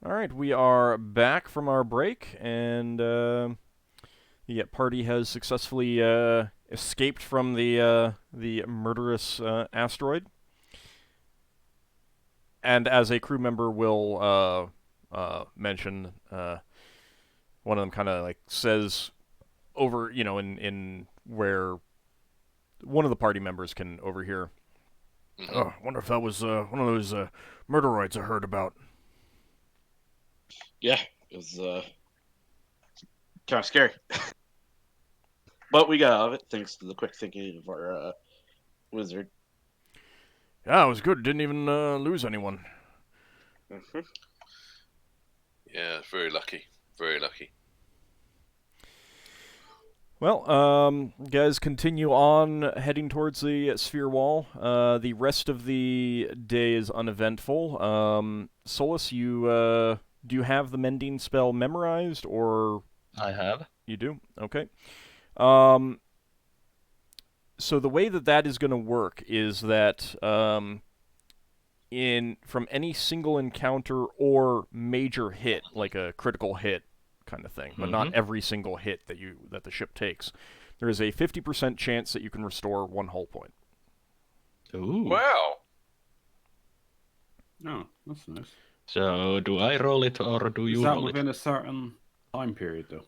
All right, we are back from our break, and the party has successfully escaped from the murderous asteroid. And as a crew member will mention, one of them kind of like says over, in where one of the party members can overhear. Mm-hmm. Oh, I wonder if that was one of those murderoids I heard about. Yeah, it was kind of scary. But we got out of it thanks to the quick thinking of our wizard. Yeah, it was good. Didn't even lose anyone. Mm-hmm. Yeah, very lucky. Very lucky. Well, guys, continue on heading towards the sphere wall. The rest of the day is uneventful. Solas, do you have the mending spell memorized, or I have. you do? Okay. So the way that is going to work is that from any single encounter or major hit, like a critical hit kind of thing, but not every single hit that the ship takes, there is a 50% chance that you can restore 1 hull point. Ooh. Wow. Oh, that's nice. So do I roll it or do you Is that roll within it? a certain time period, though?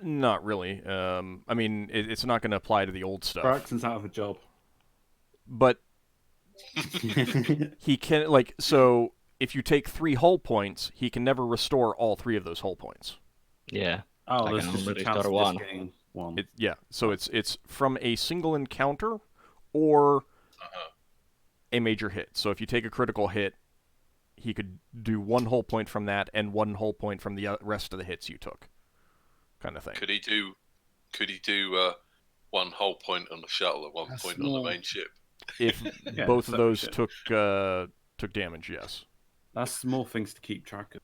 Not really. I mean, it's not going to apply to the old stuff. Braxon's out of a job. But he can, so if you take 3 hull points, he can never restore all 3 of those hull points. Yeah. Oh, I there's can just a only chance restore of one. this getting one. So it's from a single encounter or a major hit. So if you take a critical hit, he could do 1 hull point from that and 1 hull point from the rest of the hits you took, kind of thing. Could he do 1 whole point on the shuttle at one That's point on more- the main ship? If Yeah, both of those separate took damage, yes. That's small things to keep track of.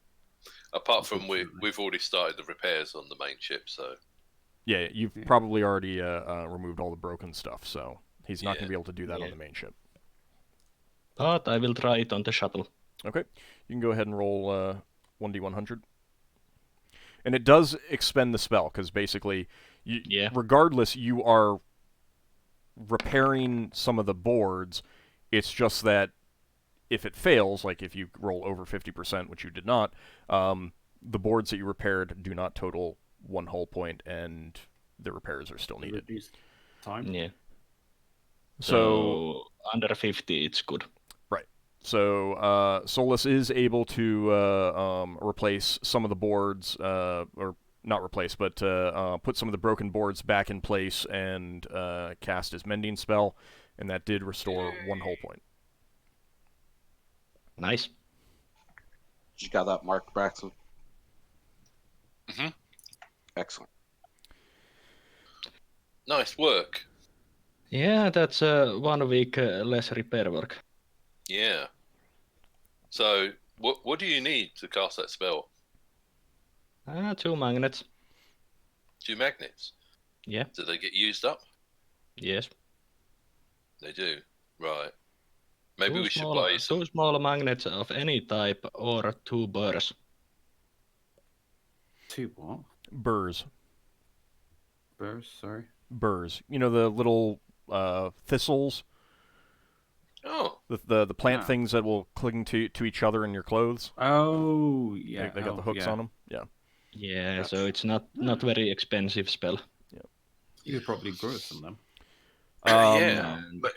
Apart from Unfortunately. we've already started the repairs on the main ship, so Yeah, you've probably already removed all the broken stuff, so he's not going to Yeah. be able to do that on Yeah. the main ship. But I will try it on the shuttle. Okay, you can go ahead and roll 1d100. And it does expend the spell, because basically, regardless, you are repairing some of the boards. It's just that if it fails, like if you roll over 50%, which you did not, the boards that you repaired do not total 1 hull point, and the repairs are still needed. Reduced time. Yeah. So under 50, it's good. Right. So Solas is able to replace some of the boards, or not replace, but put some of the broken boards back in place and cast his mending spell, and that did restore 1 hull point. Nice. You got that mark, Braxon? Mhm. Excellent. nice work. Yeah, that's 1 week less repair work. Yeah. So what do you need to cast that spell? 2 magnets. 2 magnets. Yeah. Do they get used up? Yes. They do. Right. Maybe Two we should small- play some. 2 small magnets of any type or 2 burrs. 2 what? Burrs. Burrs, sorry. Burrs. You know, the little thistles? Oh, The plant Ah. things that will cling to each other in your clothes? Oh, yeah. They got the hooks on them? Yeah. Yeah, so it's not very expensive spell. You could probably grow some of them. yeah. But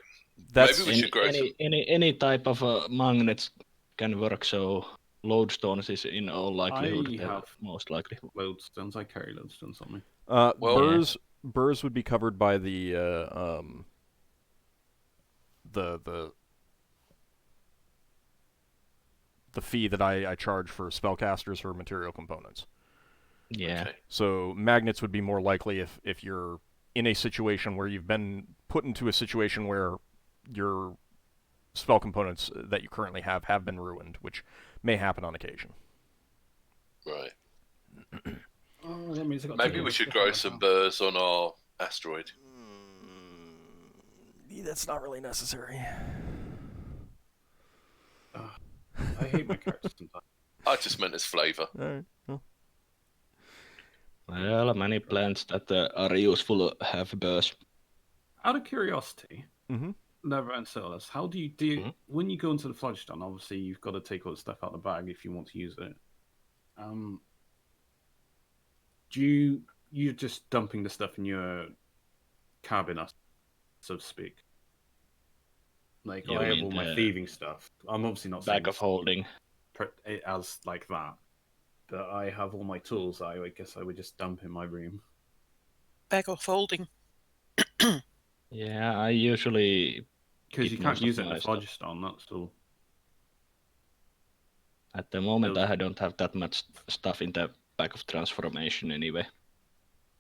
That's maybe we should grow some. Any type of magnets can work, so lodestones is in all likelihood I have most likely. lodestones. I carry lodestones on me. Well- burrs would be covered by the fee that I charge for spellcasters for material components. Yeah. Okay. So magnets would be more likely if you're in a situation where you've been put into a situation where your spell components that you currently have been ruined, which may happen on occasion. Right. Oh, that means I got Maybe we should grow some burrs on our asteroid. That's not really necessary. I hate my character sometimes. I just meant as flavour. All right. Well, many plants that are useful have burst. Out of curiosity, Mm-hmm. Lever and Solas, how do you Mhm. when you go into the Flagstone? Obviously, you've got to take all the stuff out of the bag if you want to use it. Do you're just dumping the stuff in your cabin, so to speak? Like You I have mean all my the thieving stuff. I'm obviously not saying Bag of holding. it as like that, but I have all my tools. I guess I would just dump in my room. Bag of holding. Yeah, I usually Because keep you can't most of use it in the my stuff. Flagstone, that's all. At the moment, Those- I don't have that much stuff in the Bag of Transformation anyway.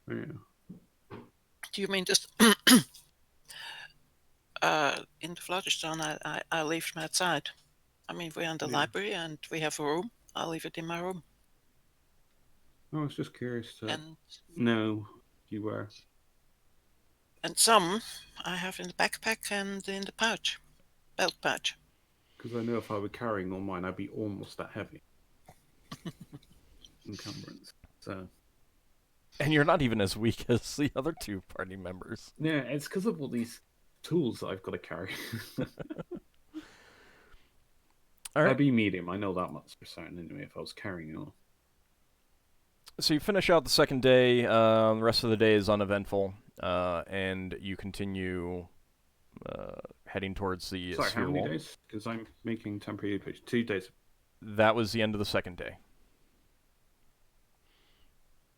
Yeah. Do you mean just in the Flutterstone? I leave them outside. I mean, we're in the Yeah. library and we have a room. I'll leave it in my room. I was just curious to And know if you were. some I have in the backpack and in the pouch, belt pouch. Because I know if I were carrying all mine, I'd be almost that heavy. Encumbrance. So. And you're not even as weak as the other two party members. Yeah, it's because of all these tools that I've got to carry. All right. I'd be medium, I know that much for certain anyway, if I was carrying it all. So you finish out the second day. The rest of the day is uneventful, and you continue heading towards the Sorry, sphere how many wall. days? Because I'm making temporary pitch. 2 days. That was the end of the second day.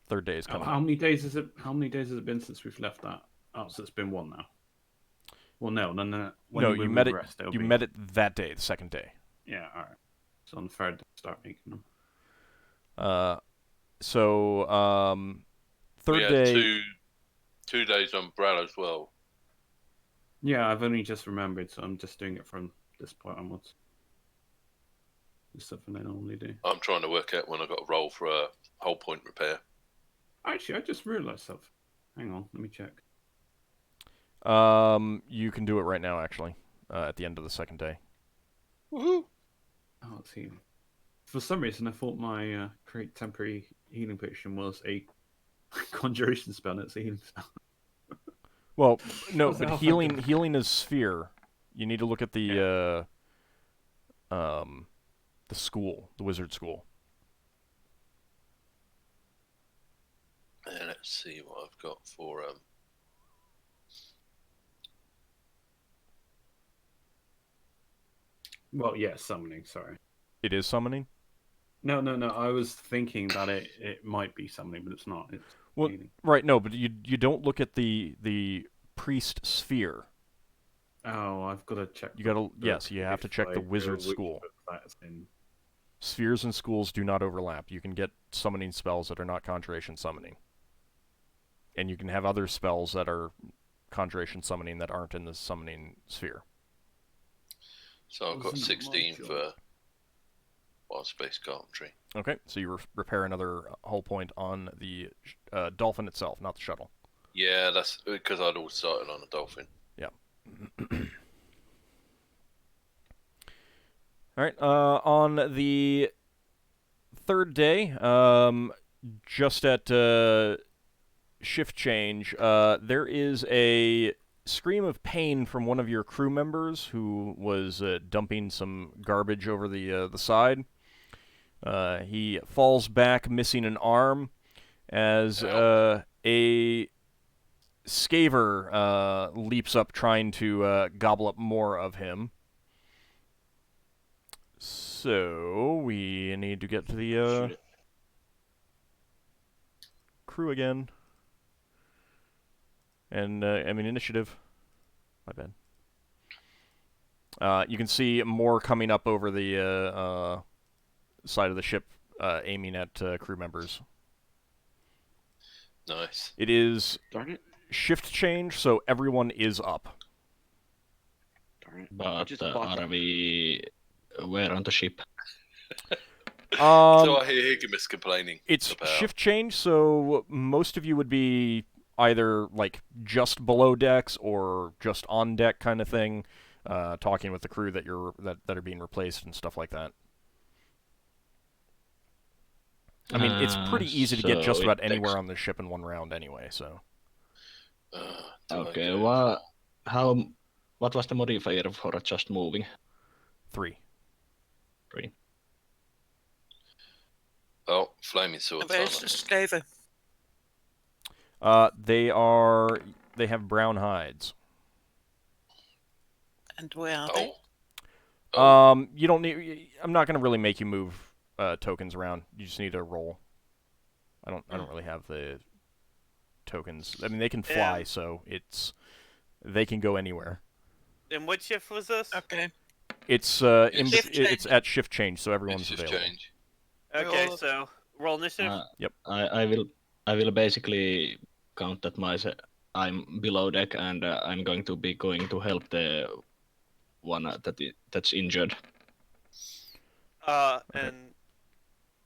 Third day is coming. How many days is it? How many days has it been since we've left that? Oh, so it's been one now. Well, no. When No, we you met it. rest, it'll You be- met it that day, the second day. Yeah, all right. So on the third, day, start making them. Third we had day. two days umbrella as well. Yeah, I've only just remembered, so I'm just doing it from this point onwards. It's something I normally do. I'm trying to work out when I got to roll for a whole point repair. Actually, I just realised something. Hang on, let me check. You can do it right now, actually, at the end of the second day. Woohoo! Oh, it's healing. For some reason, I thought my create temporary healing potion was a conjuration spell. It's a healing spell. Well, no, What's but the healing is sphere. You need to look at the school, the wizard school. And let's see what I've got for Well, yeah, summoning. Sorry. It is summoning. No. I was thinking that it might be summoning, but it's not. It's Well, healing. right, no, but you don't look at the priest sphere. Oh, I've got to check. You gotta the yes, you have to check the like, wizard which school. book that's in. Spheres and schools do not overlap. You can get summoning spells that are not conjuration summoning, and you can have other spells that are conjuration summoning that aren't in the summoning sphere. so I've got Wasn't it 16 my for wild space carpentry. Okay, so you repair another hull point on the dolphin itself, not the shuttle. Yeah, that's because I'd always started on a dolphin. All right. On the third day, just at shift change, there is a scream of pain from one of your crew members who was dumping some garbage over the side. He falls back, missing an arm, as a skaver leaps up, trying to gobble up more of him. So we need to get to the Shoot it. crew again. And initiative. My bad. You can see more coming up over the side of the ship, aiming at crew members. Nice. It is Darn it. shift change, so everyone is up. Darn it. I But just bought are we where on the ship? So I hear Higgimus complaining. It's about... shift change, so most of you would be either like just below decks or just on deck kind of thing, talking with the crew that are being replaced and stuff like that. I mean, it's pretty easy to get just So about it anywhere takes- on the ship in one round anyway, so... Do I Okay, do it? what was the modifier for just moving? 3. 3. Oh, flaming swords. Where's Aren't the they? Skaver? They have brown hides. And where are they? Oh. You don't need... I'm not going to really make you move tokens around. You just need to roll. I don't really have the tokens. I mean, they can fly, Yeah. so they can go anywhere. And what shift was this? Okay. It's Shift it's change. at shift change, so everyone's Shift available. change. Okay, Roll. so roll initiative. I will basically count that I'm below deck, and I'm going to help the one that's injured. And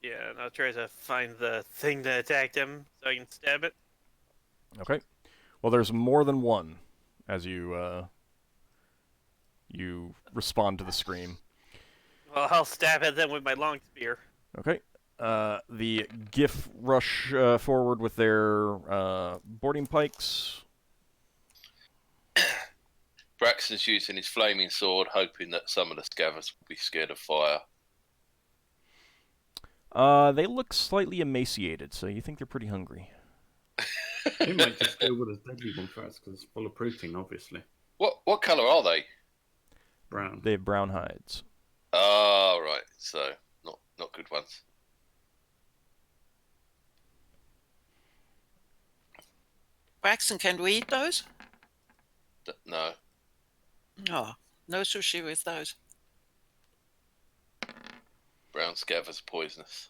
yeah, and I'll try to find the thing that attacked him so I can stab it. Okay. Well, there's more than one as you respond to the scream. Well, I'll stab at them with my long spear. Okay. The Giff rush forward with their boarding pikes. Braxon's using his flaming sword, hoping that some of the scavengers will be scared of fire. They look slightly emaciated, so you think they're pretty hungry. They might just go with a deadly one first because it's full of protein, obviously. What colour are they? Brown. They have brown hides. Ah, right. So not good ones. Braxon, can we eat those? No. Oh, no sushi with those. Brown scavengers poisonous.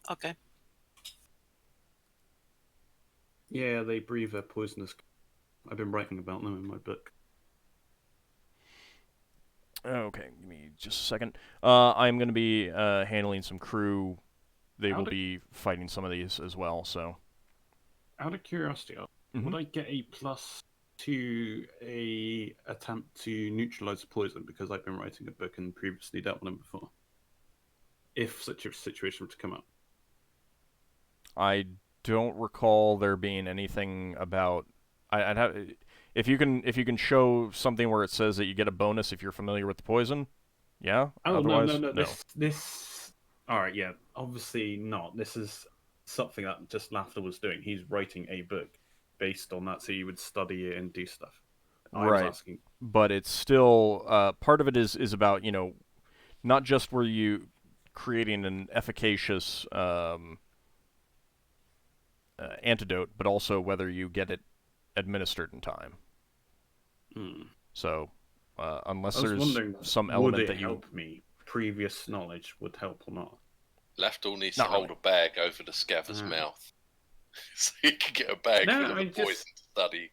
Okay. Yeah, they breathe a poisonous. I've been writing about them in my book. Okay, give me just a second. I'm going to be handling some crew. They will be fighting some of these as well, so... Out of curiosity, would I get a plus to a attempt to neutralize the poison because I've been writing a book and previously dealt with them before? If such a situation were to come up. I don't recall there being anything about... I'd have... If you can show something where it says that you get a bonus if you're familiar with the poison, yeah. Oh Otherwise, no. This. All right, yeah. Obviously not. This is something that just Lafdul was doing. He's writing a book based on that, so you would study it and do stuff. I was Right. asking. But it's still part of it is about not just were you creating an efficacious antidote, but also whether you get it administered in time. So, unless I was there's wondering, some would element it that you... help me? Previous knowledge would help or not? Lafdul needs Not to hold really. a bag over the scavenger's mouth. So he can get a bag No, full I of just- poison to study.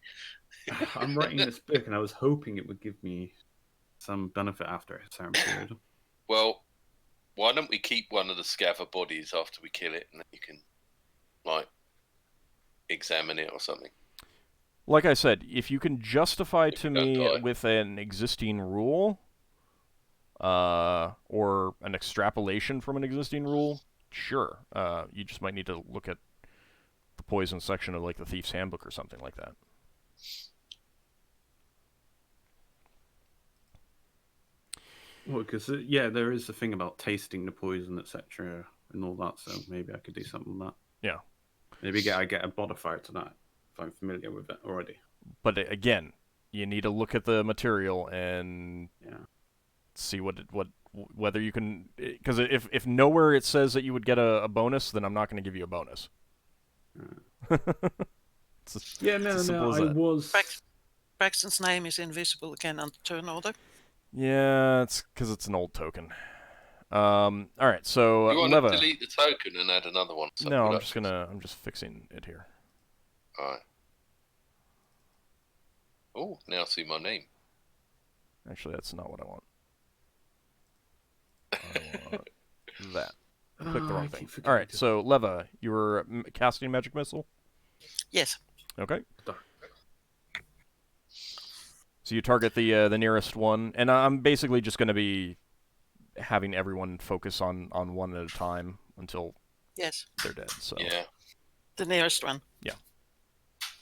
I'm writing this book, and I was hoping it would give me some benefit after a certain period. Well, why don't we keep one of the scaver bodies after we kill it, and then you can, examine it or something. Like I said, if you can justify to you don't me die. with an existing rule, or an extrapolation from an existing rule, sure. You just might need to look at the poison section of the Thief's Handbook or something like that. Well, because there is a thing about tasting the poison, etc., and all that. So maybe I could do something like that. Yeah. Maybe I get a modifier to that if I'm familiar with it already. But again, you need to look at the material and see whether you can. Because if nowhere it says that you would get a bonus, then I'm not going to give you a bonus. Braxton's name is invisible again on turn order. Yeah, it's because it's an old token. All right, so You want Leva. to delete the token and add another one? So No, what I'm just fixing it here. Alright. Oh, now I see my name. Actually, that's not what I want. I want that. I clicked the wrong thing. All right, so Leva, you were casting magic missile. Yes. Okay. So you target the nearest one, and I'm basically just going to be having everyone focus on one at a time until Yes, they're dead. So Yeah. the nearest one.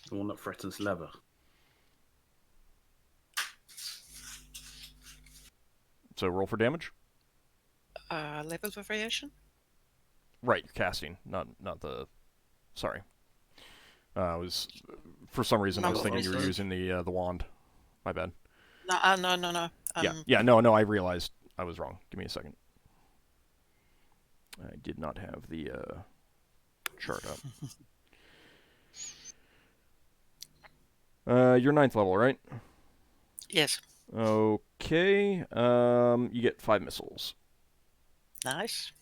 The one that threatens leather. So roll for damage. Level variation. Right, you're casting, not the. Sorry. I was for some reason I was Number thinking you were of using the wand. My bad. No, no. No. I realized I was wrong. Give me a second. I did not have the chart up. You're 9th level, right? Yes. Okay. You get 5 missiles. Nice.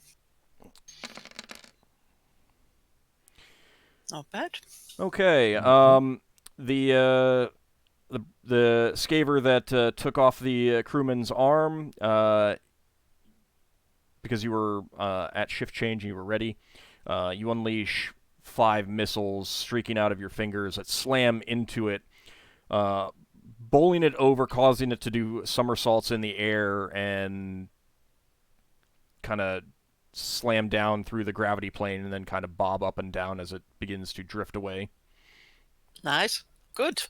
Not bad. Okay. The scaver that took off the crewman's arm, because you were at shift change and you were ready, you unleash 5 missiles streaking out of your fingers that slam into it, bowling it over, causing it to do somersaults in the air and kind of slam down through the gravity plane and then kind of bob up and down as it begins to drift away. Nice. Good.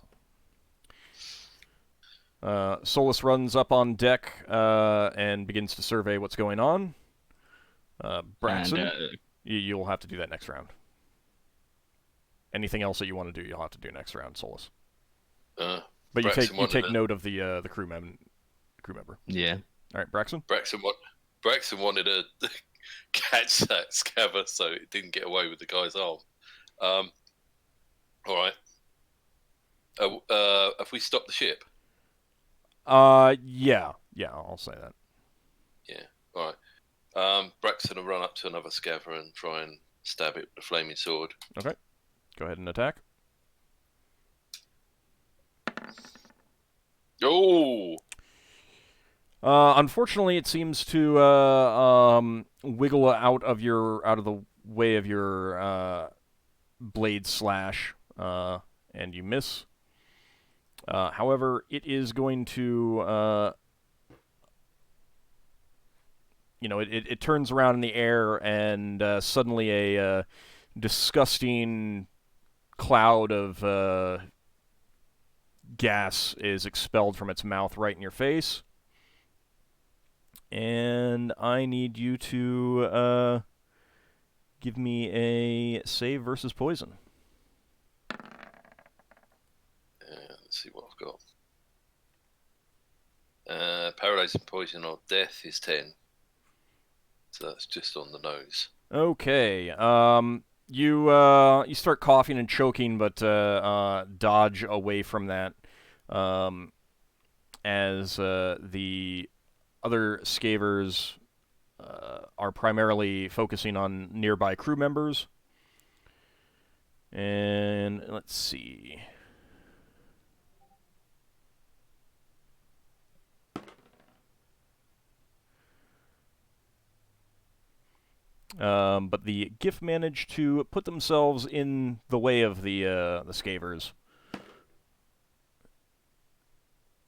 Solas runs up on deck and begins to survey what's going on. Braxon, And, you'll have to do that next round. Anything else that you want to do, you'll have to do next round, Solas. But you take note of the crew member. yeah. All right, Braxon. Braxon wanted to catch that scaver so it didn't get away with the guy's arm. All right. Have we stopped the ship? Yeah, I'll say that. Yeah. All right. Braxon will run up to another scaver and try and stab it with the flaming sword. Okay. Go ahead and attack. Oh! Unfortunately, it seems to wiggle out of the way of your blade slash, and you miss. However, it is going to, it turns around in the air, and suddenly a disgusting cloud of gas is expelled from its mouth right in your face. And I need you to give me a save versus poison. Let's see what I've got. Paralyzing poison or death is 10. So that's just on the nose. Okay. You start coughing and choking, but dodge away from that as the other scavers are primarily focusing on nearby crew members. And let's see. But the Giff managed to put themselves in the way of the scavers,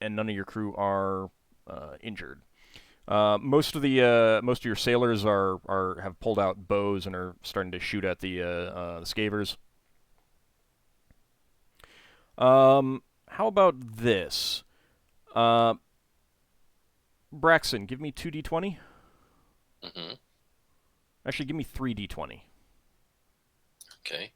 and none of your crew are injured. Most of your sailors have pulled out bows and are starting to shoot at the scavers. How about this? Braxon, give me 2d20. Mm-hmm. Actually, give me 3d20. Okay.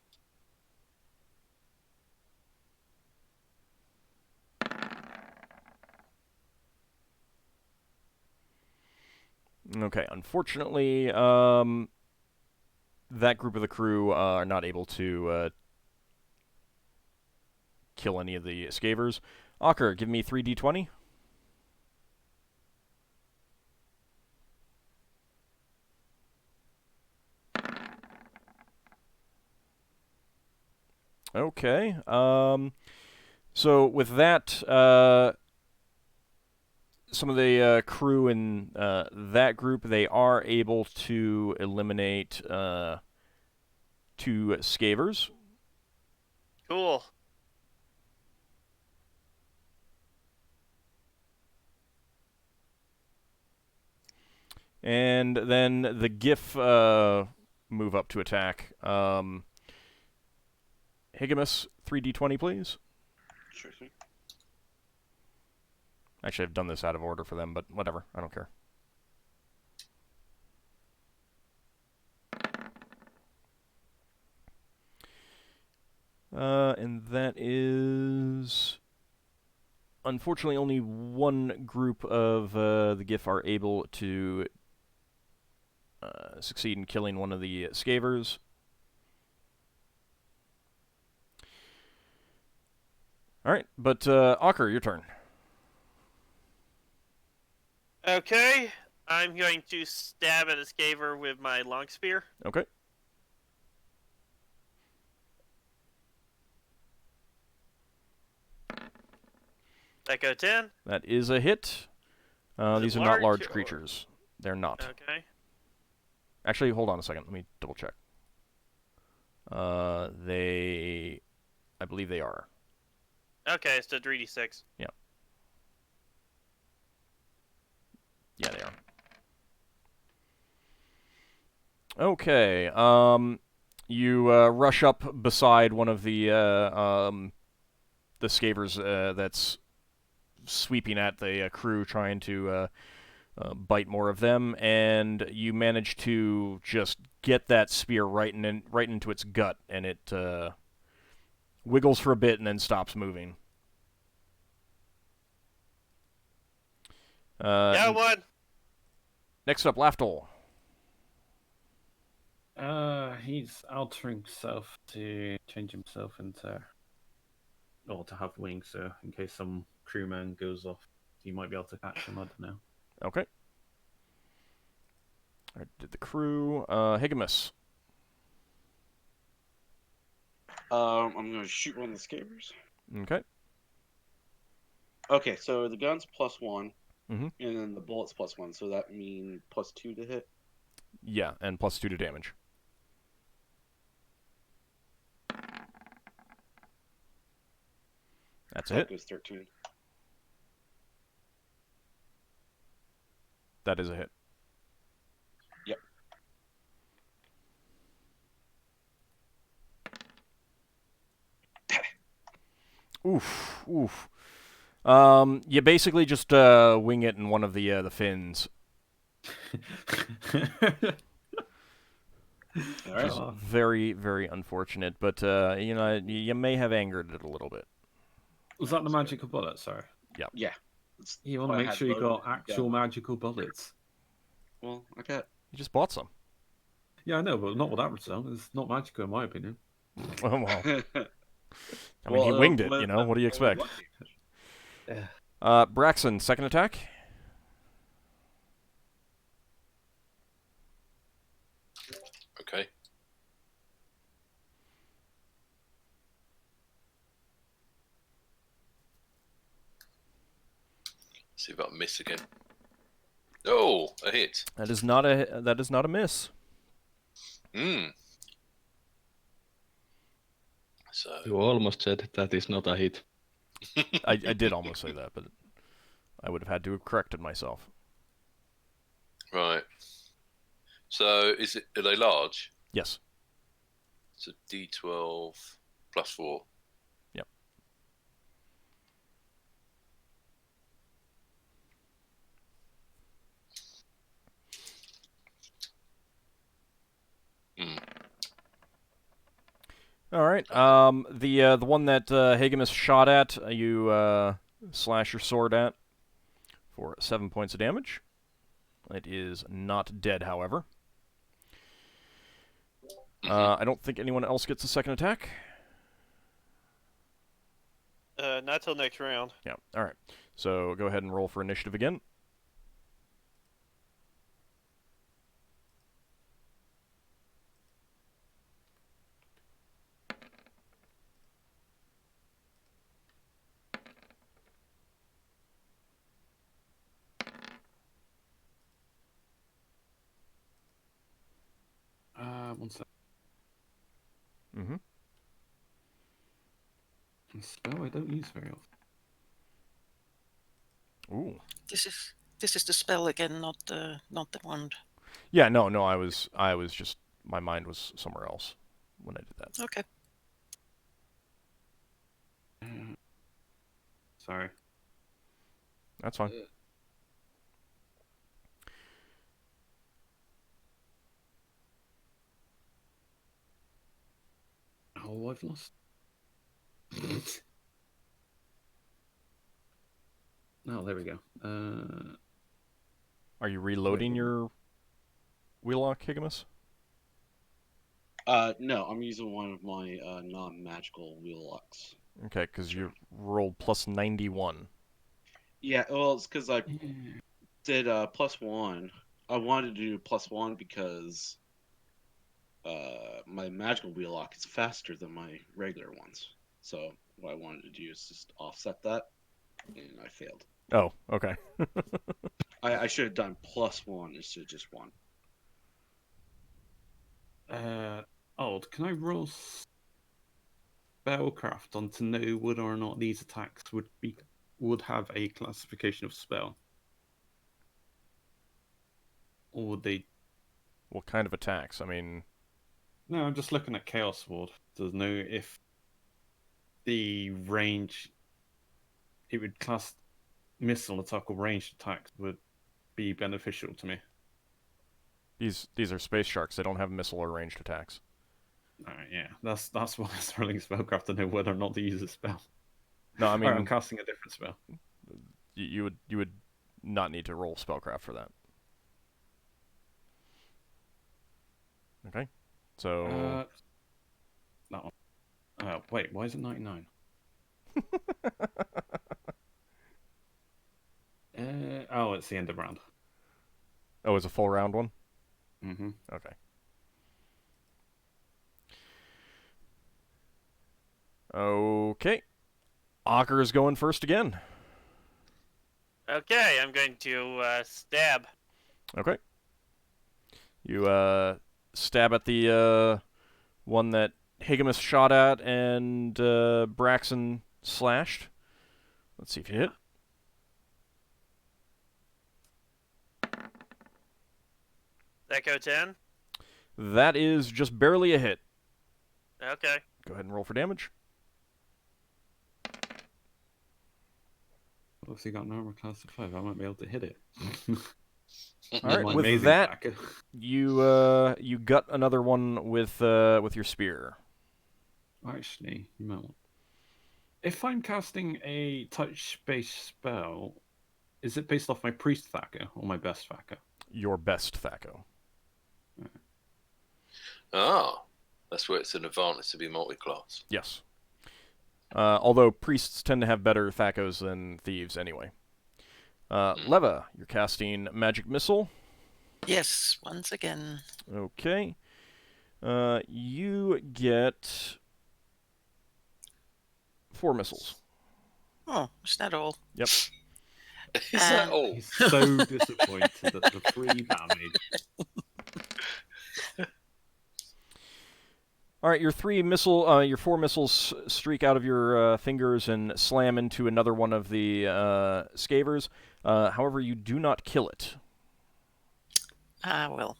Okay, unfortunately, that group of the crew are not able to kill any of the scavers. Ockar, give me 3d20. Okay. So with that, some of the crew in that group, they are able to eliminate 2 scavers. Cool. And then the Giff move up to attack. Higgimus, 3d20, please. Sure thing. Actually, I've done this out of order for them, but whatever. I don't care. And that is... Unfortunately, only one group of the Giff are able to succeed in killing one of the scavers. Alright, but Ockar, your turn. Okay, I'm going to stab at a scaver with my long spear. Okay. That go 10. That is a hit. These are not large creatures. They're not. Okay. Actually, hold on a second. Let me double check. I believe they are. Okay, it's the 3d6. Yeah. Yeah, they are. Okay. You rush up beside one of the scavers that's sweeping at the crew, trying to bite more of them, and you manage to just get that spear right into its gut, and it wiggles for a bit and then stops moving. Got one. Next up, Lafdul. He's altering himself to change himself into, or to have wings, so in case some crewman goes off, he might be able to catch him. I don't know. Okay. Alright, did the crew. Higgimus. I'm going to shoot one of the scavers. Okay. Okay, so the gun's +1, Mhm. and then the bullet's +1, so that means +2 to hit. Yeah, and +2 to damage. That's a That hit. goes 13. That is a hit. Yep. Oof, oof. You basically just wing it in one of the fins. All right. Oh. Very, very unfortunate, but you know, you may have angered it a little bit. Was that the magical bullet? Sorry. Yeah. You want to make sure you got actual magical bullets. Well, I got. You just bought some. Yeah, I know, but not with that result. It's not magical in my opinion. Well, I mean, he winged it, you know? What do you expect? Braxon, second attack. Okay. See if I miss again. Oh, a hit. That is not a miss. So You almost said that is not a hit. I did almost say that, but I would have had to have corrected myself. right. So are they large? Yes. It's a D12 +4. Yep. All right. The one that Higgimus shot at, you slash your sword at for 7 points of damage. It is not dead, however. I don't think anyone else gets a second attack. Not till next round. Yeah. All right. So go ahead and roll for initiative again. One sec. Mm-hmm. A spell I don't use very often. Ooh. This is the spell again, not the wand. Yeah. No. I was just my mind was somewhere else when I did that. Okay. Sorry. That's fine. Oh, I've lost. Oh, there we go. Are you reloading wait. your Wheelock, Higgimus? No, I'm using one of my non-magical wheel locks. Okay, because you rolled plus 91. Yeah, well, it's because I did +1. I wanted to do +1 because my magical wheel lock is faster than my regular ones. So what I wanted to do is just offset that, and I failed. Oh, okay. I should have done +1 instead of just 1. Old, can I roll spellcraft on to know whether or not these attacks would have a classification of spell? Or would they... What kind of attacks? I mean... No, I'm just looking at Chaos Sword to know if the range... It would class missile attack or ranged attacks would be beneficial to me. These are space sharks. They don't have missile or ranged attacks. Alright, yeah. That's why I was rolling spellcraft to know whether or not to use a spell. No, I mean... Alright, I'm casting a different spell. You would not need to roll spellcraft for that. Okay. So... That one. Wait, why is it 99? Oh, it's the end of round. Oh, it's a full round one? Mm-hmm. Okay. Okay. Ockar is going first again. Okay, I'm going to stab. Okay. You stab at the one that Higgimus shot at and Braxon slashed. Let's see if you hit. That go 10? That is just barely a hit. Okay. Go ahead and roll for damage. Well, if you got an armor class of 5, I might be able to hit it. All right, My with amazing that, backer. you gut another one with your spear. Actually, you might want... If I'm casting a touch-based spell, is it based off my priest thacker or my best thacker? Your best Thaco. Ah, that's where it's an advantage to be multi-class. Yes. Although priests tend to have better Thacos than thieves anyway. Leva, you're casting Magic Missile. Yes, once again. Okay. You get 4 missiles. Oh, is that all? Yep. Is that all? He's so disappointed at the 3 damage. All right, your 4 missiles streak out of your fingers and slam into another one of the scavers. However, you do not kill it. Well.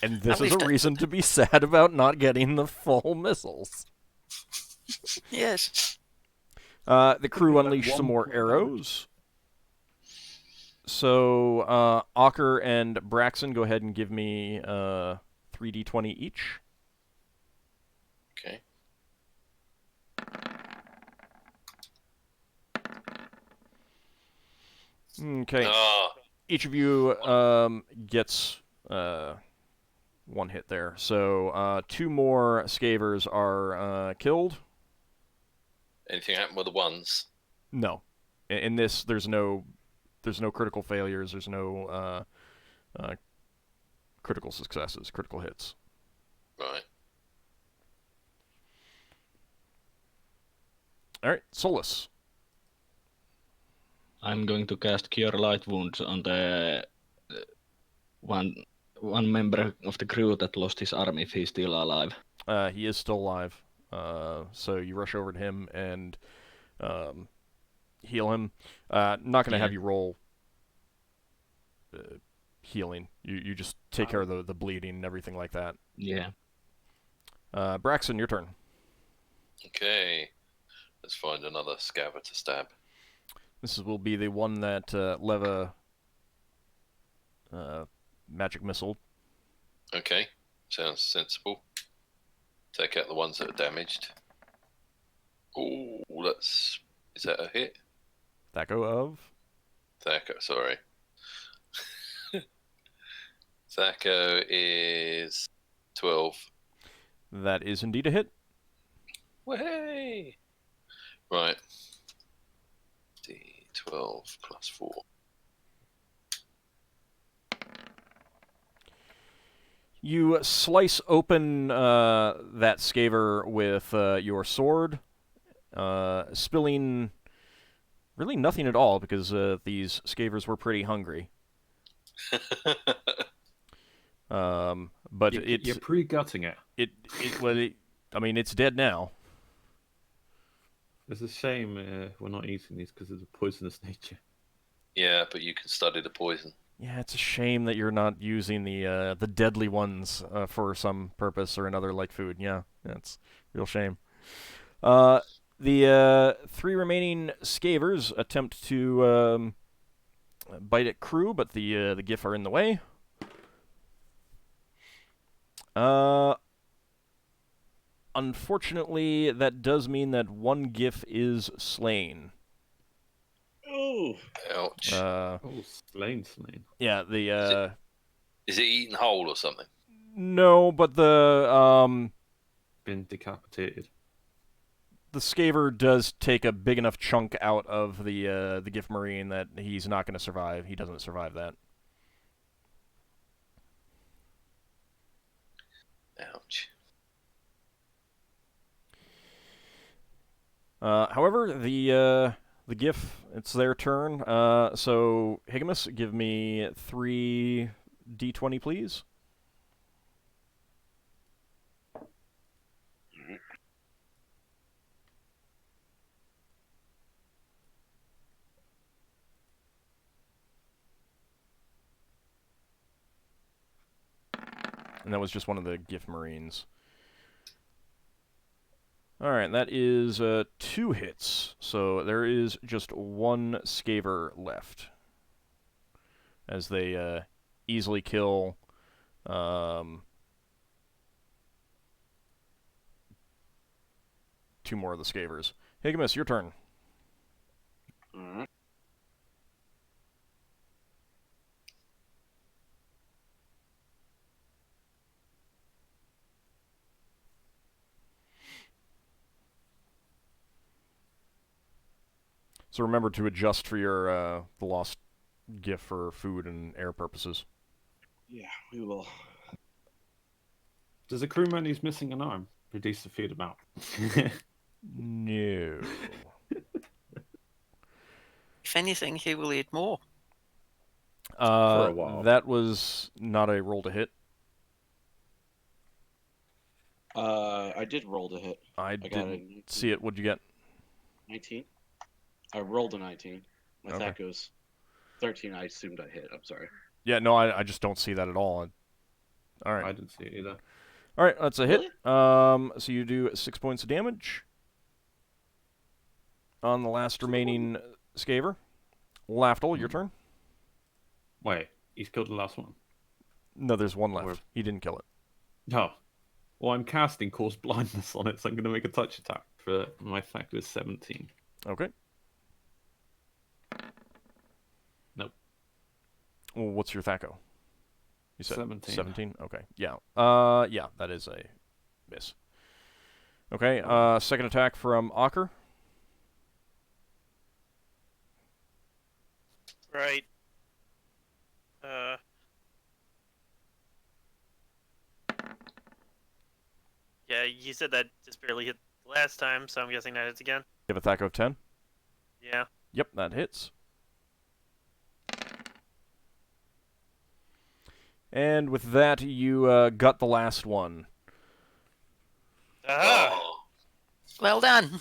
And this At is least a reason to be sad about not getting the full missiles. Yes. The crew Like unleash some 1 more point arrows. So, Ockar and Braxon, go ahead and give me 3d20 each. Okay. Okay. Ah, Each of you gets 1 hit there. So, 2 more scavers are killed. anything happen with the ones? No. In this, there's no critical failures. There's no critical successes, critical hits. Right. All right, Solas. I'm going to cast Cure Light Wounds on the one member of the crew that lost his arm if he's still alive. He is still alive. So you rush over to him and heal him. Not going to have you roll healing. You just take care of the bleeding and everything like that. Yeah. Braxon, your turn. Okay. Let's find another scaver to stab. This will be the one that Leva magic missile. Okay. Sounds sensible. Take out the ones that are damaged. Oh, that's... Is that a hit? Thaco of? Thaco, sorry. Thaco is 12. That is indeed a hit. Way! Right. D12 plus 4. You slice open that scaver with your sword, spilling really nothing at all because these scavers were pretty hungry. But you're pre-gutting it. I mean, it's dead now. It's a shame we're not eating these because of the poisonous nature. Yeah, but you can study the poison. Yeah, it's a shame that you're not using the deadly ones for some purpose or another, like food. Yeah, that's a real shame. The 3 remaining scavers attempt to bite at crew, but the Giff are in the way. Unfortunately, that does mean that one Giff is slain. Oh, Ouch. Slain. Yeah, the Is it eaten whole or something? no, but the Been decapitated. the scaver does take a big enough chunk out of the Giff Marine that he's not going to survive. He doesn't survive that. Ouch. However, the Giff, it's their turn. So Higgimus, give me 3 d20, please. And that was just one of the Giff Marines. Alright, that is 2 hits. So there is just 1 scaver left. As they easily kill 2 more of the scavers. Higgimus, your turn. alright. So remember to adjust for your the lost Giff for food and air purposes. Yeah, we will. Does a crewman who's missing an arm reduce the food amount? No. If anything, he will eat more. For a while. That was not a roll to hit. I did roll to hit. I got didn't see it. What'd you get? 19. I rolled a 19. My Okay. attack goes 13. I assumed I hit. I'm sorry. Yeah, no, I just don't see that at all. All right. I didn't see it either. All right, that's a hit. Really? So you do 6 points of damage on the last remaining scaver. Lafdul, your turn. Wait, he's killed the last one. No, there's one left. Or- He didn't kill it. No. Well, I'm casting Cause Blindness on it, so I'm going to make a touch attack for my factor is 17. Okay. Nope. Well, what's your Thaco? You said 17. 17? Okay. Yeah. Yeah, that is a miss. Okay, second attack from Ockar. Right. Yeah, you said that just barely hit last time, so I'm guessing that hits again. You have a Thaco of 10? Yeah. Yep, that hits. And with that, you got the last one. Aha! Oh, Well done.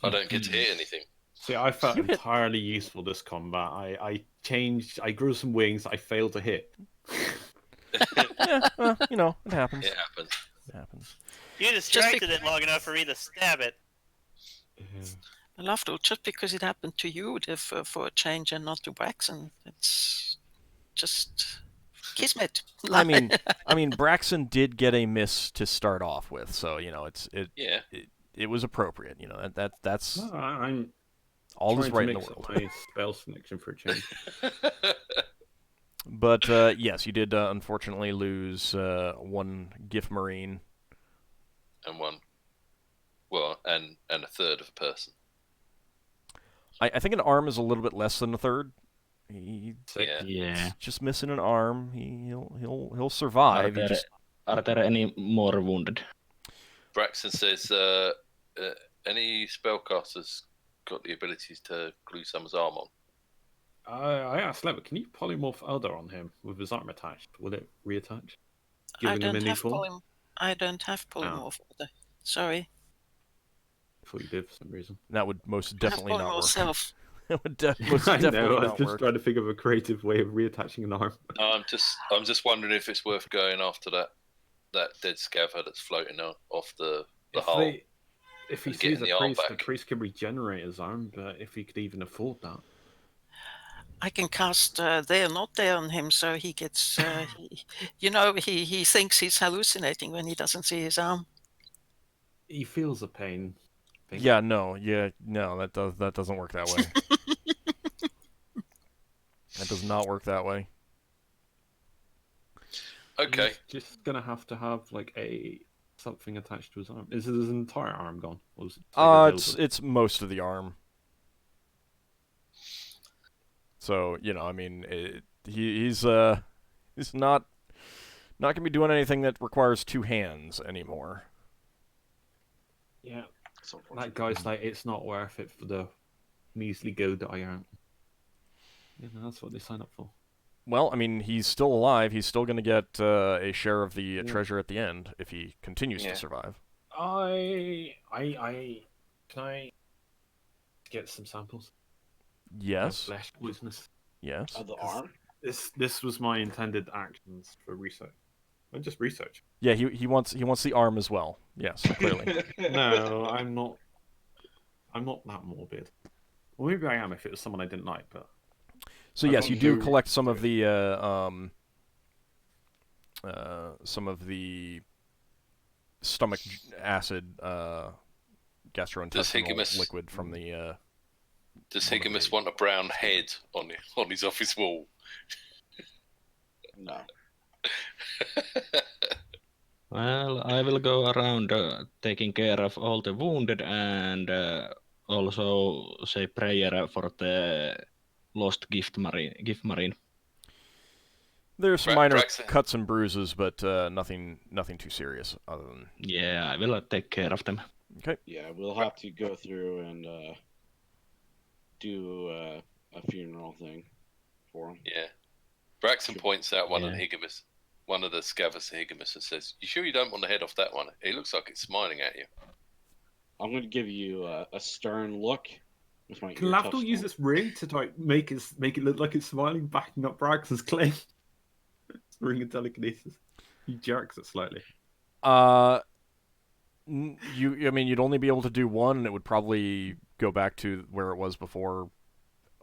I don't get to hit anything. See, I felt entirely useful this combat. I grew some wings. I failed to hit. Yeah, well, you know, it happens. It happens. It happens. You distracted it long enough for me to stab it. Lafdul, just because it happened to you for a change and not to Braxon, it's just kismet. I mean, Braxon did get a miss to start off with, so you know, it was appropriate. You know, that's No, I'm all is right trying to in the mix world. up my spell selection for a change. But yes, you did unfortunately lose one Giff Marine. And one. Well, and a third of a person. I think an arm is a little bit less than a third. He's Yeah. just missing an arm. He'll survive. Are there any more wounded? Braxon says, any spellcasters got the abilities to glue someone's arm on? I asked Lever, can you polymorph Elder on him with his arm attached? Will it reattach? I Giving him a don't new have form? I don't have polymorph. Sorry. I thought you did for some reason. That would most definitely I have not polymorph work. self. That would most I definitely know, I was not just work. trying to think of a creative way of reattaching an arm. I'm just wondering if it's worth going after that dead scaver that's floating off the hull. If he and sees getting a the arm priest, the back. priest can regenerate his arm, but if he could even afford that. I can cast there, not there on him, so he gets, he thinks he's hallucinating when he doesn't see his arm. He feels the pain. I think. Yeah, no, that doesn't work that way. That does not work that way. Okay. He's just gonna have to have like something attached to his arm. Is his entire arm gone? Or is it like a dildo? It's most of the arm. So you know, I mean, he's not gonna be doing anything that requires two hands anymore. Yeah. That guy's like, it's not worth it for the measly gold that I earn. Yeah, no, that's what they sign up for. Well, I mean, he's still alive. He's still going to get a share of the treasure at the end if he continues to survive. Can I get some samples? Yes. Flesh poisonous. Yes. Of the arm? This was my intended actions for research. And just research. Yeah, he wants the arm as well. Yes, clearly. No, I'm not that morbid. Well, maybe I am if it was someone I didn't like, but. So yes, you do collect some of the stomach acid, gastrointestinal liquid from the. Does Higgimus want a brown head on his office wall? No. Well, I will go around taking care of all the wounded and also say prayer for the lost Giff Marine. There's some minor Braxon. cuts and bruises, but nothing too serious other than. Yeah, I will take care of them. Okay. Yeah, we'll have to go through and do a funeral thing for him. Yeah. Braxon points out one of the scavers to Higgimus and says, "You sure you don't want to head off that one? It looks like it's smiling at you." I'm going to give you a stern look. With my Can ear Lafdul touch use stone. this ring to like make it look like it's smiling, backing up Braxon's claim? Ring of telekinesis. He jerks it slightly. You'd only be able to do one, and it would probably go back to where it was before.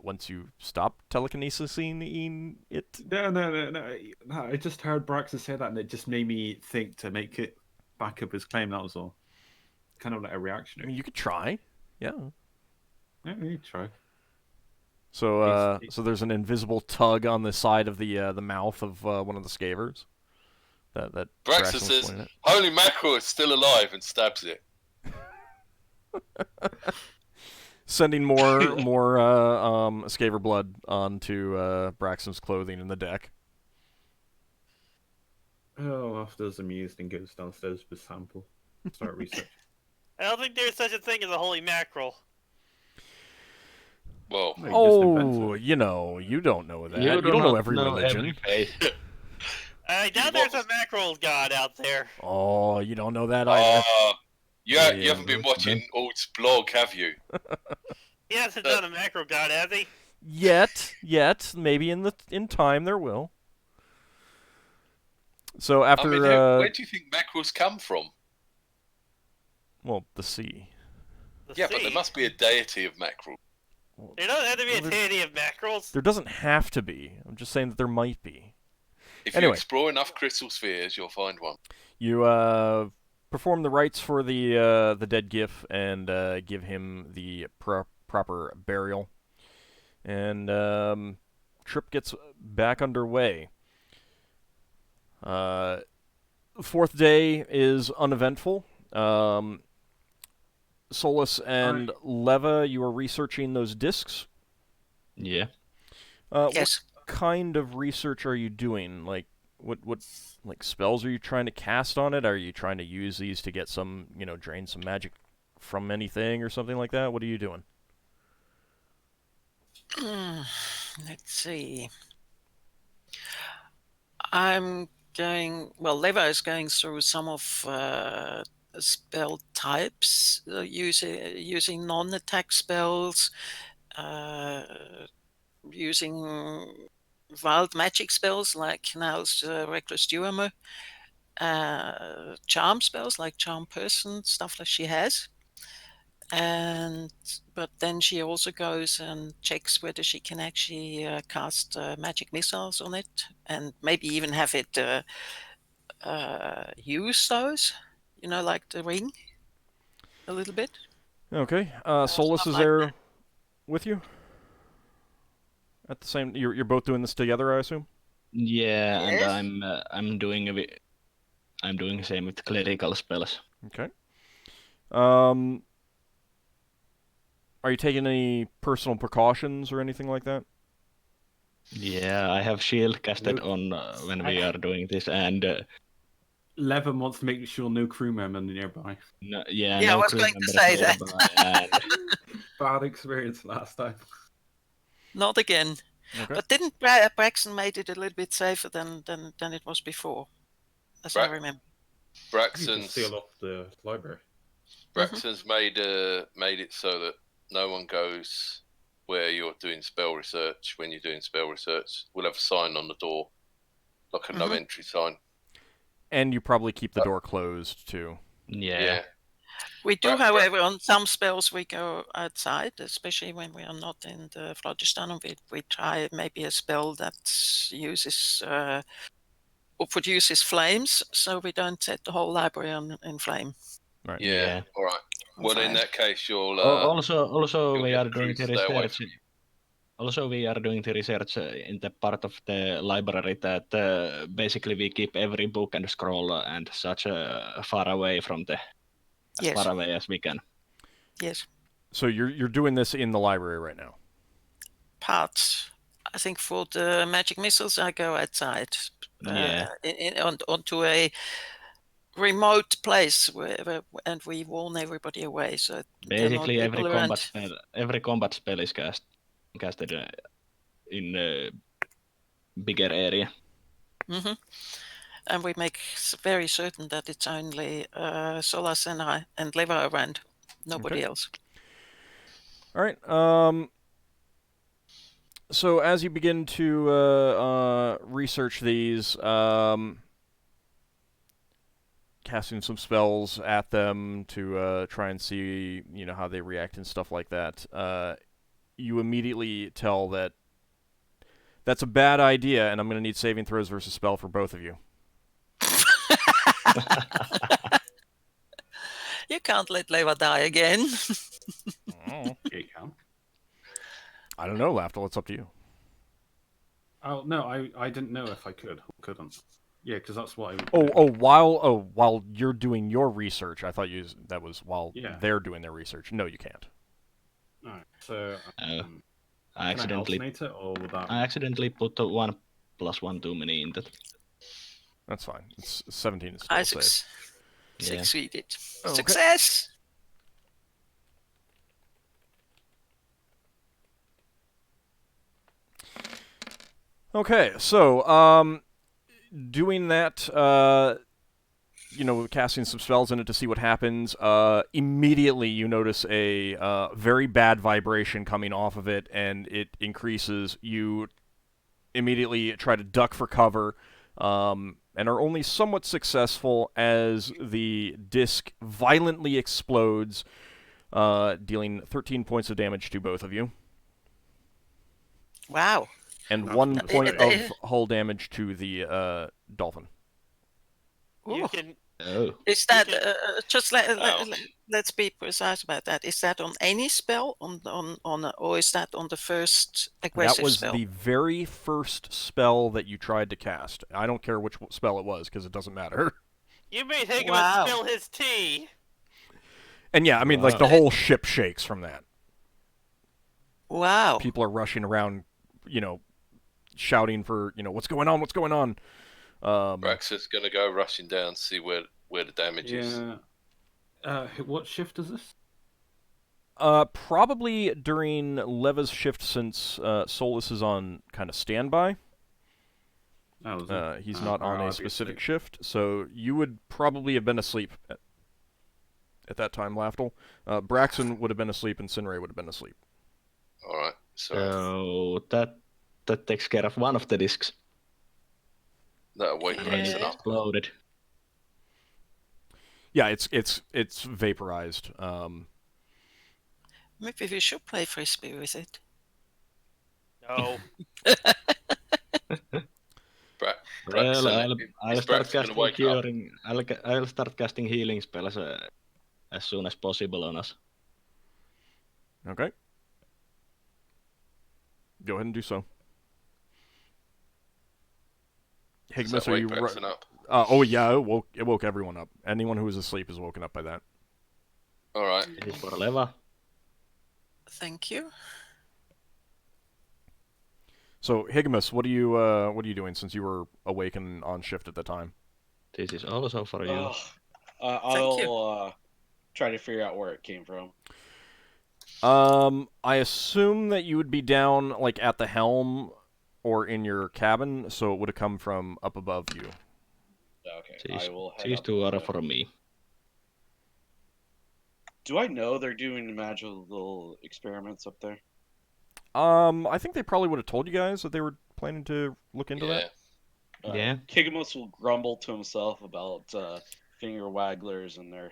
Once you stop telekinesising it. No. I just heard Braxon say that, and it just made me think to make it back up his claim. That was all. Kind of like a reaction. I mean, you could try. Yeah. Yeah, you try. So, so there's an invisible tug on the side of the mouth of one of the scavers. That Braxon says, "Holy mackerel, it's still alive," and stabs it. Sending more scaver blood onto Braxton's clothing in the deck. Oh, After's amused and goes downstairs with sample. Start research. I don't think there's such a thing as a holy mackerel. Well, Oh, you don't know that. You don't know every religion. I doubt there's a mackerel god out there. Oh, you don't know that either. you haven't been watching Ald's blog, have you? He hasn't done a macro god, has he? Yet. Maybe in time there will. So after, I mean, where do you think mackerels come from? well, the sea. The Yeah, but sea. there must be a deity of mackerel. There doesn't have to be a Well, deity of mackerels. There doesn't have to be. I'm just saying that there might be. If Anyway. you explore enough crystal spheres, you'll find one. You perform the rites for the dead Giff and give him the proper burial, and trip gets back underway. Fourth day is uneventful. Solas and Leva, you are researching those discs. Yeah. Yes. What kind of research are you doing? Like, what like spells are you trying to cast on it? Are you trying to use these to get some, drain some magic from anything or something like that? What are you doing? Let's see. Leva is going through some of spell types, using non-attack spells, using wild magic spells like now's Reckless Duomer, charm spells like Charm Person, stuff that she has. But then she also goes and checks whether she can actually cast magic missiles on it, and maybe even have it use those, like the ring, a little bit. Okay. Solas is like there with you? At the same, you're both doing this together, I assume. Yeah, Yes. and I'm doing the same with clerical spells. Okay. Are you taking any personal precautions or anything like that? Yeah, I have shield casted Nope. on when we are doing this, and Levin wants to make sure no crew member nearby. no, I no was crew going to members say that. nearby, and Bad experience last time. Not again. Okay. But didn't Braxon made it a little bit safer than it was before, as I remember. You can Braxon's seal off the library. Braxon's made it so that no one goes where you're doing spell research. When you're doing spell research, we'll have a sign on the door, like a no entry sign. And you probably keep the door closed too. yeah. We do, however, on some spells we go outside, especially when we are not in the Flodgestone. We try maybe a spell that uses or produces flames, so we don't set the whole library in flame. Right. Yeah. All right. Well, in that case, you'll Also you'll we get are the doing crew the to stay away research. from you. Also, we are doing the research in the part of the library that basically we keep every book and scroll and such far away from as Yes. far away as we can. Yes. So you're doing this in the library right now. Parts. I think for the magic missiles, I go outside. Yeah. Onto a remote place and we warn everybody away. So Basically, every around. combat spell is casted in a bigger area. Mm-hmm. And we make very certain that it's only Solas and I and Leva around, nobody else. All right. So as you begin to research these, casting some spells at them to try and see, how they react and stuff like that, you immediately tell that that's a bad idea, and I'm going to need saving throws versus spell for both of you. You can't let Leva die again. Oh. Yeah, you can. I don't know, Lafdul. It's up to you. Oh no, I didn't know if I could or couldn't. Yeah, because that's what I. While you're doing your research, I thought that was while they're doing their research. No, you can't. All right, so I accidentally I accidentally put the 1+1 too many in that. That's fine. It's 17 is I still safe. succeeded. Okay. Success! Okay, so doing that, casting some spells in it to see what happens. Immediately, you notice a very bad vibration coming off of it, and it increases. You immediately try to duck for cover, and are only somewhat successful as the disc violently explodes, dealing 13 points of damage to both of you. Wow. And 1 point of hull damage to the dolphin. You Ooh. can. Oh. Is that just let's be precise about that? Is that on any spell or is that on the first aggressive That was spell? the very first spell that you tried to cast. I don't care which spell it was because it doesn't matter. You made Higgimus Wow. spill his tea. And yeah, I mean, like the whole ship shakes from that. Wow. People are rushing around, shouting for, what's going on? What's going on? Braxon's going to go rushing down to see where the damage is. What shift is this? Probably during Leva's shift, since Solas is on kind of standby. Oh, is it? He's not on a obviously. specific shift, so you would probably have been asleep at that time, Lafdul. Braxon would have been asleep, and Sinrae would have been asleep. All right. So that takes care of one of the discs. That'll wake Braxon up. Exploded. Yeah, it's vaporized. Maybe we should play frisbee with it. No. Well, I'll start Braxon casting wake up? curing. I'll start casting healing spells as soon as possible on us. Okay. Go ahead and do so. Does Higgimus, that are wake you? Braxon up? Oh yeah, it woke everyone up. Anyone who was asleep is woken up by that. All right. This is for Leva. Thank you. So Higgimus, what are you doing since you were awake and on shift at the time? This is also for you. I'll try to figure out where it came from. I assume that you would be down like at the helm or in your cabin, so it would have come from up above you. Okay, I will head She's up too there. hard for me. Do I know they're doing magical experiments up there? I think they probably would have told you guys that they were planning to look into that. Yeah. Higgimus will grumble to himself about finger wagglers and their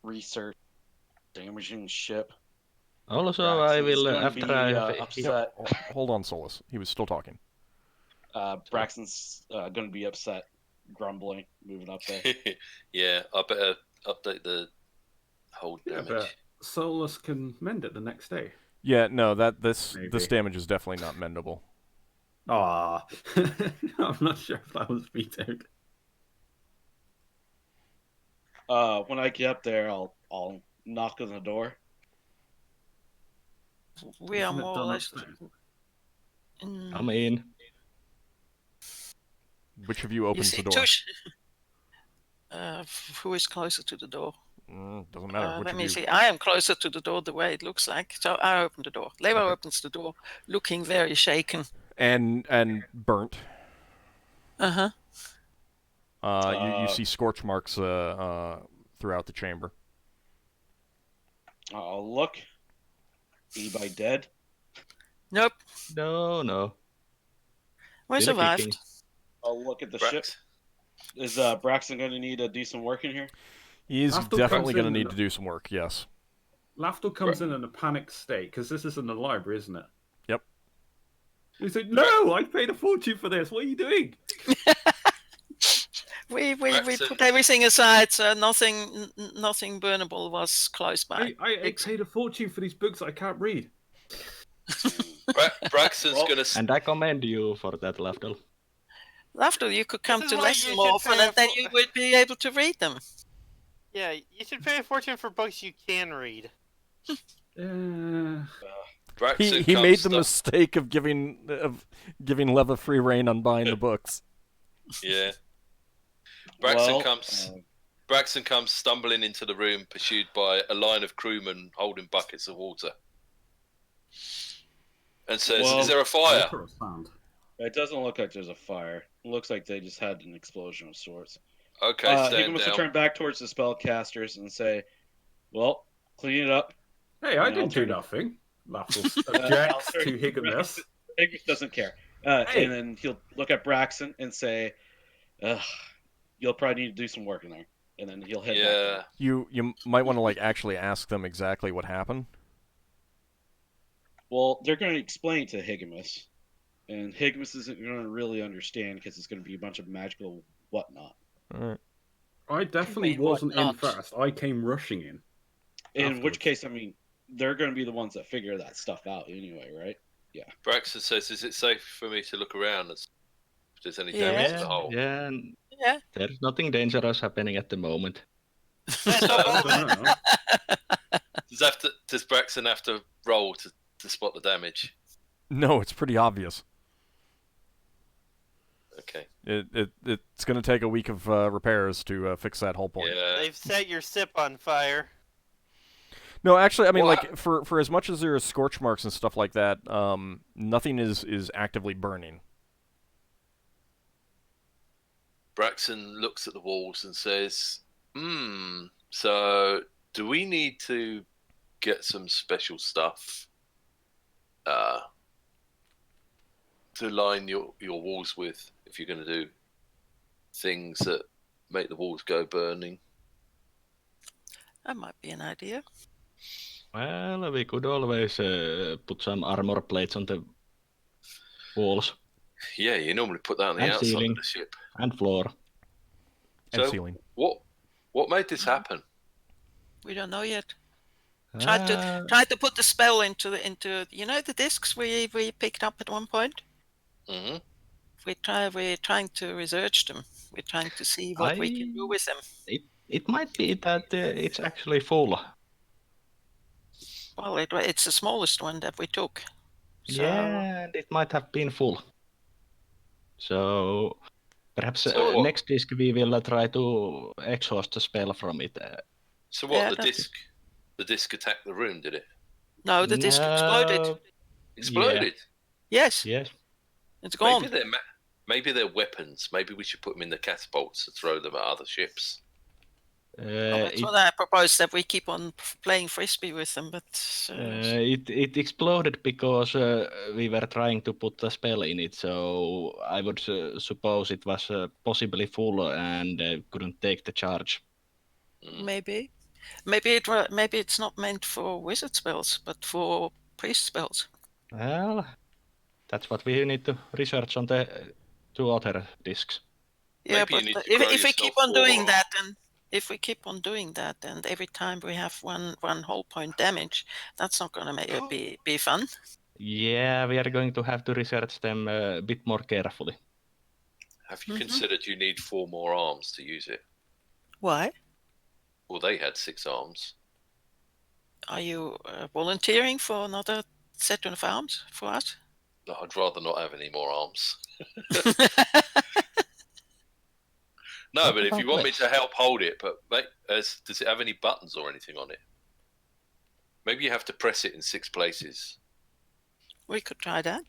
research damaging ship. Also, Braxon's I will gonna after be, I upset. Hold on, Solas. He was still talking. Braxton's going to be upset, grumbling, moving up there. Yeah, I better update the whole Yeah, damage. but Solas can mend it the next day. Yeah, no, this Maybe. damage is definitely not mendable. Ah, I'm not sure if that was vetoed. When I get up there, I'll knock on the door. We are Isn't it more or done less. upstairs? I'm in. Which of you You opens see, the door? who is closer to the door? Doesn't matter. Which Let of me you? see. I am closer to the door the way it looks like. So I open the door. Leva opens the door, looking very shaken. And burnt. Uh-huh. You see scorch marks throughout the chamber. I'll look. Anybody dead? Nope. No. We Still survived. kicking. I'll look at the ship. Is Braxton going to need to do some work in here? He's Lafdul definitely comes going to in need and- to do some work, yes. Lafdul comes in a panicked state because this isn't the library, isn't it? Yep. He's like, "No, I paid a fortune for this. What are you doing?" We Braxton. put everything aside, so nothing burnable was close by. I paid a fortune for these books that I can't read. Braxton's going to... And I commend you for that, Lafdul. Lafdul, you could come This to is why lesson you more should often, pay and then for- you would be able to read them. Yeah, you should pay a fortune for books you can read. Braxton He made the comes mistake of giving Leva free reign on buying the books. Yeah. Well, Braxton comes stumbling into the room, pursued by a line of crewmen holding buckets of water, and says, Well, "Is there a fire?" Water or sand? It doesn't look like there's a fire. It looks like they just had an explosion of sorts. Okay, stand Higgimus will down. turn back towards the spellcasters and say, "Well, clean it up." Hey, I And I'll didn't do turn- nothing. Lafdul I'll objects turn- to Higgimus. Higgimus doesn't care. Hey. And then he'll look at Braxon and say, "Ugh, you'll probably need to do some work in there." And then he'll head back. You might want to like actually ask them exactly what happened. Well, they're going to explain to Higgimus, and Higgimus isn't going to really understand because it's going to be a bunch of magical whatnot. All right. I definitely Wait, wasn't in what not? first. I came rushing in. In Afterwards. which case, I mean, they're going to be the ones that figure that stuff out anyway, right? Braxon says, "Is it safe for me to look around if there's any Yeah. damage to the hole?" Yeah, and Yeah. there's nothing dangerous happening at the moment. I don't know. Does Braxon have to roll to spot the damage? No, it's pretty obvious. Okay. It's going to take a week of repairs to fix that whole point. Yeah. They've set your sip on fire. No, actually, I mean, Well, like for as much as there are scorch marks and stuff like that, nothing is actively burning. Braxon looks at the walls and says, so do we need to get some special stuff to line your walls with if you're going to do things that make the walls go burning? That might be an idea. Well, we could always put some armor plates on the walls Yeah, you normally put that on the And outside ceiling. of the ship. and floor. And So ceiling. what made this happen? We don't know yet. Try to put the spell into the discs we picked up at one point. Hmm. We're trying to research them. We're trying to see what we can do with them. It might be that it's actually full. Well, it's the smallest one that we took. So, Yeah, and it might have been full. So perhaps So what- next disc we will try to exhaust the spell from it. So what? Yeah, The disc attacked the room, did it? No, the disc exploded. No, Exploded. Yes, Yes. it's gone. Maybe they're weapons. Maybe we should put them in the catapults to throw them at other ships. Well, that's what I propose, that we keep on playing frisbee with them, but It exploded because we were trying to put a spell in it, so I would suppose it was possibly full and couldn't take the charge. maybe it's not meant for wizard spells, but for priest spells. Well, that's what we need to research on the two other discs. Yeah, Maybe you but need to grow if we keep yourself on doing more. that, and every time we have one whole point damage, that's not going to be fun. Yeah, we are going to have to research them a bit more carefully. Have you considered you need 4 more arms to use it? Why? Well, they had 6 arms. Are you volunteering for another set of arms for us? No, I'd rather not have any more arms. No, What but if you about want me this? to help hold it, but does it have any buttons or anything on it? Maybe you have to press it in 6 places. We could try that.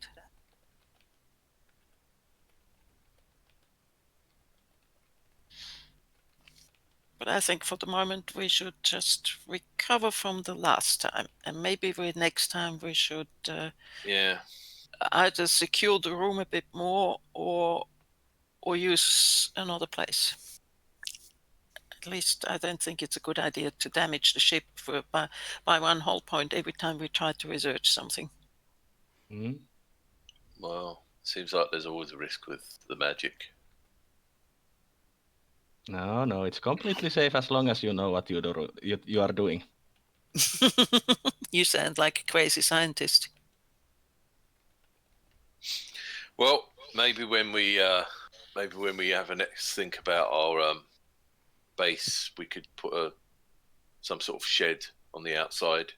But I think for the moment we should just recover from the last time, and maybe next time we should Yeah. either secure the room a bit more or use another place. At least I don't think it's a good idea to damage the ship by one whole point every time we try to research something. Mm. Well, seems like there's always a risk with the magic. No, it's completely safe as long as you know what you are doing. You sound like a crazy scientist. Well, maybe when we have a next think about our base, we could put some sort of shed on the outside,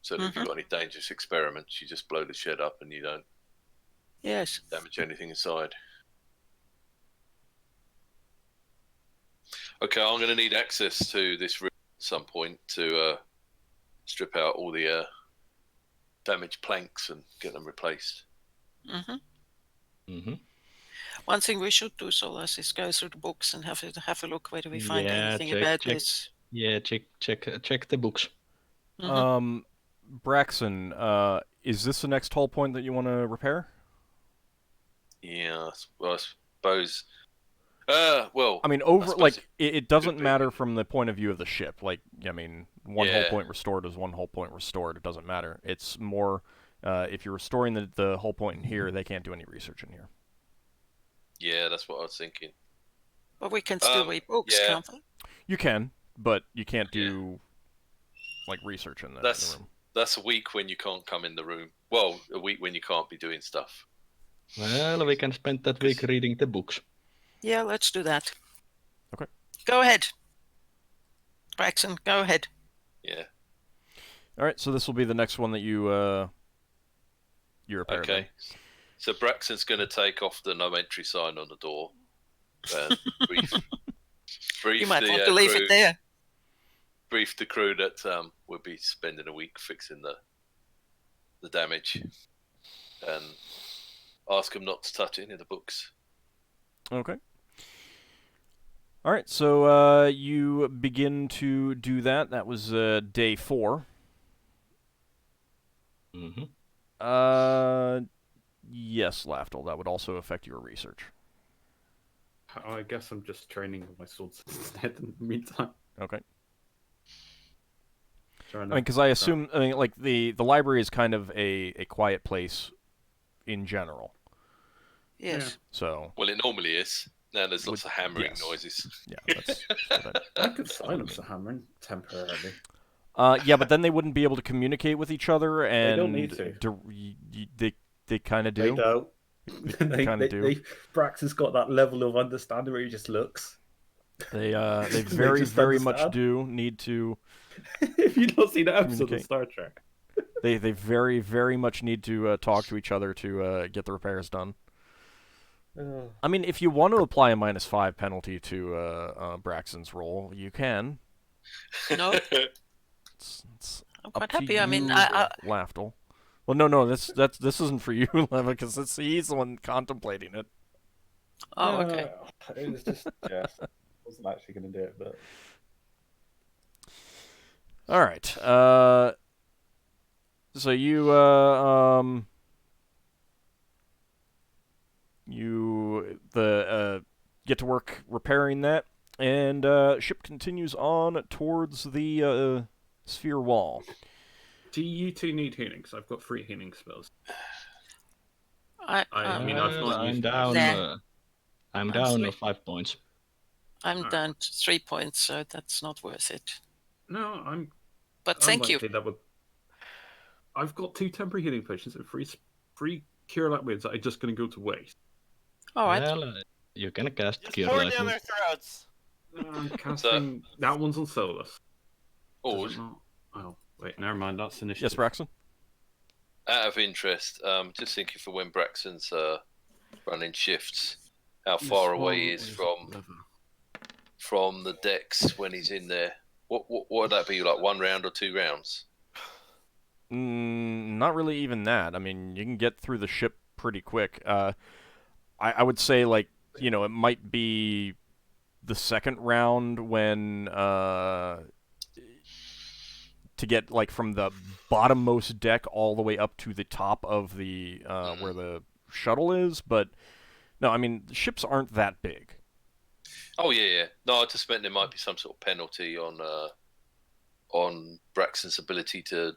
so that if you've got any dangerous experiments, you just blow the shed up and you don't Yes. damage anything inside. Okay, I'm going to need access to this room at some point to strip out all the damaged planks and get them replaced. Mm-hmm. Mm-hmm. One thing we should do, Solas, is go through the books and have a look whether we find anything about this. Yeah, check the books. Mm-hmm. Braxon, is this the next hull point that you want to repair? Yeah, well, I suppose. Well, I mean, it doesn't matter from the point of view of the ship. Like, I mean, one hull point restored is one hull point restored. It doesn't matter. It's more, if you're restoring the hull point in here, they can't do any research in here. Yeah, that's what I was thinking. But we can still read books, can't we? You can, but you can't do like research in the room. That's a week when you can't come in the room. Well, a week when you can't be doing stuff. Well, we can spend that week reading the books. Yeah, let's do that. Okay. Go ahead. Braxon, go ahead. Yeah. All right, so this will be the next one that you repair. Okay. Then. So Braxton's going to take off the no entry sign on the door. And brief you might the, want to leave crew, it there. Brief the crew that we'll be spending a week fixing the damage, and ask them not to touch any of the books. Okay. All right, so you begin to do that. That was day 4. Mm-hmm. Yes, Lafdul, that would also affect your research. I guess I'm just training with my swords instead in the meantime. Okay. Because I assume, like the library is kind of a quiet place in general. Yes. Yeah. So. Well, it normally is. Now there's lots of hammering noises. Yeah, that's. I could silence the hammering temporarily. Yeah, but then they wouldn't be able to communicate with each other, and they don't need to. They kind of do. They don't. They kind of do. Braxton's got that level of understanding where he just looks. They very much do need to. If you don't see the episode of Star Trek, they very, very much need to talk to each other to get the repairs done. I mean, if you want to apply a -5 penalty to Braxton's roll, you can. No. It's I'm quite up happy. to I mean, you, Lafdul. Well, no, this isn't for you, Leva, because he's the one contemplating it. Oh, okay. It was just I wasn't actually going to do it, but. All right. So you get to work repairing that, and ship continues on towards the sphere wall. Do you two need healing? Because I've got 3 healing spells. I mean, I've not I'm used down. Nah. I'm down 5 points. I'm down to 3 points, so that's not worth it. No, I'm. But thank you. I've got 2 temporary healing potions and 3 cure light winds that are just going to go to waste. All right. Well, you can cast Just cure pour light. down their throats. I'm casting that one's on Solas. Oh, wait, never mind. That's initiative. Yes, Braxton. out of interest, just thinking for when Braxton's running shifts, how far away he is from the decks when he's in there. What would that be, like 1 round or 2 rounds? Not really even that. I mean, you can get through the ship pretty quick. I would say, like, you know, it might be the 2nd round when to get, like, from the bottommost deck all the way up to the top of the where the shuttle is. But no, I mean, the ships aren't that big. Oh yeah. No, I just meant there might be some sort of penalty on Braxton's ability to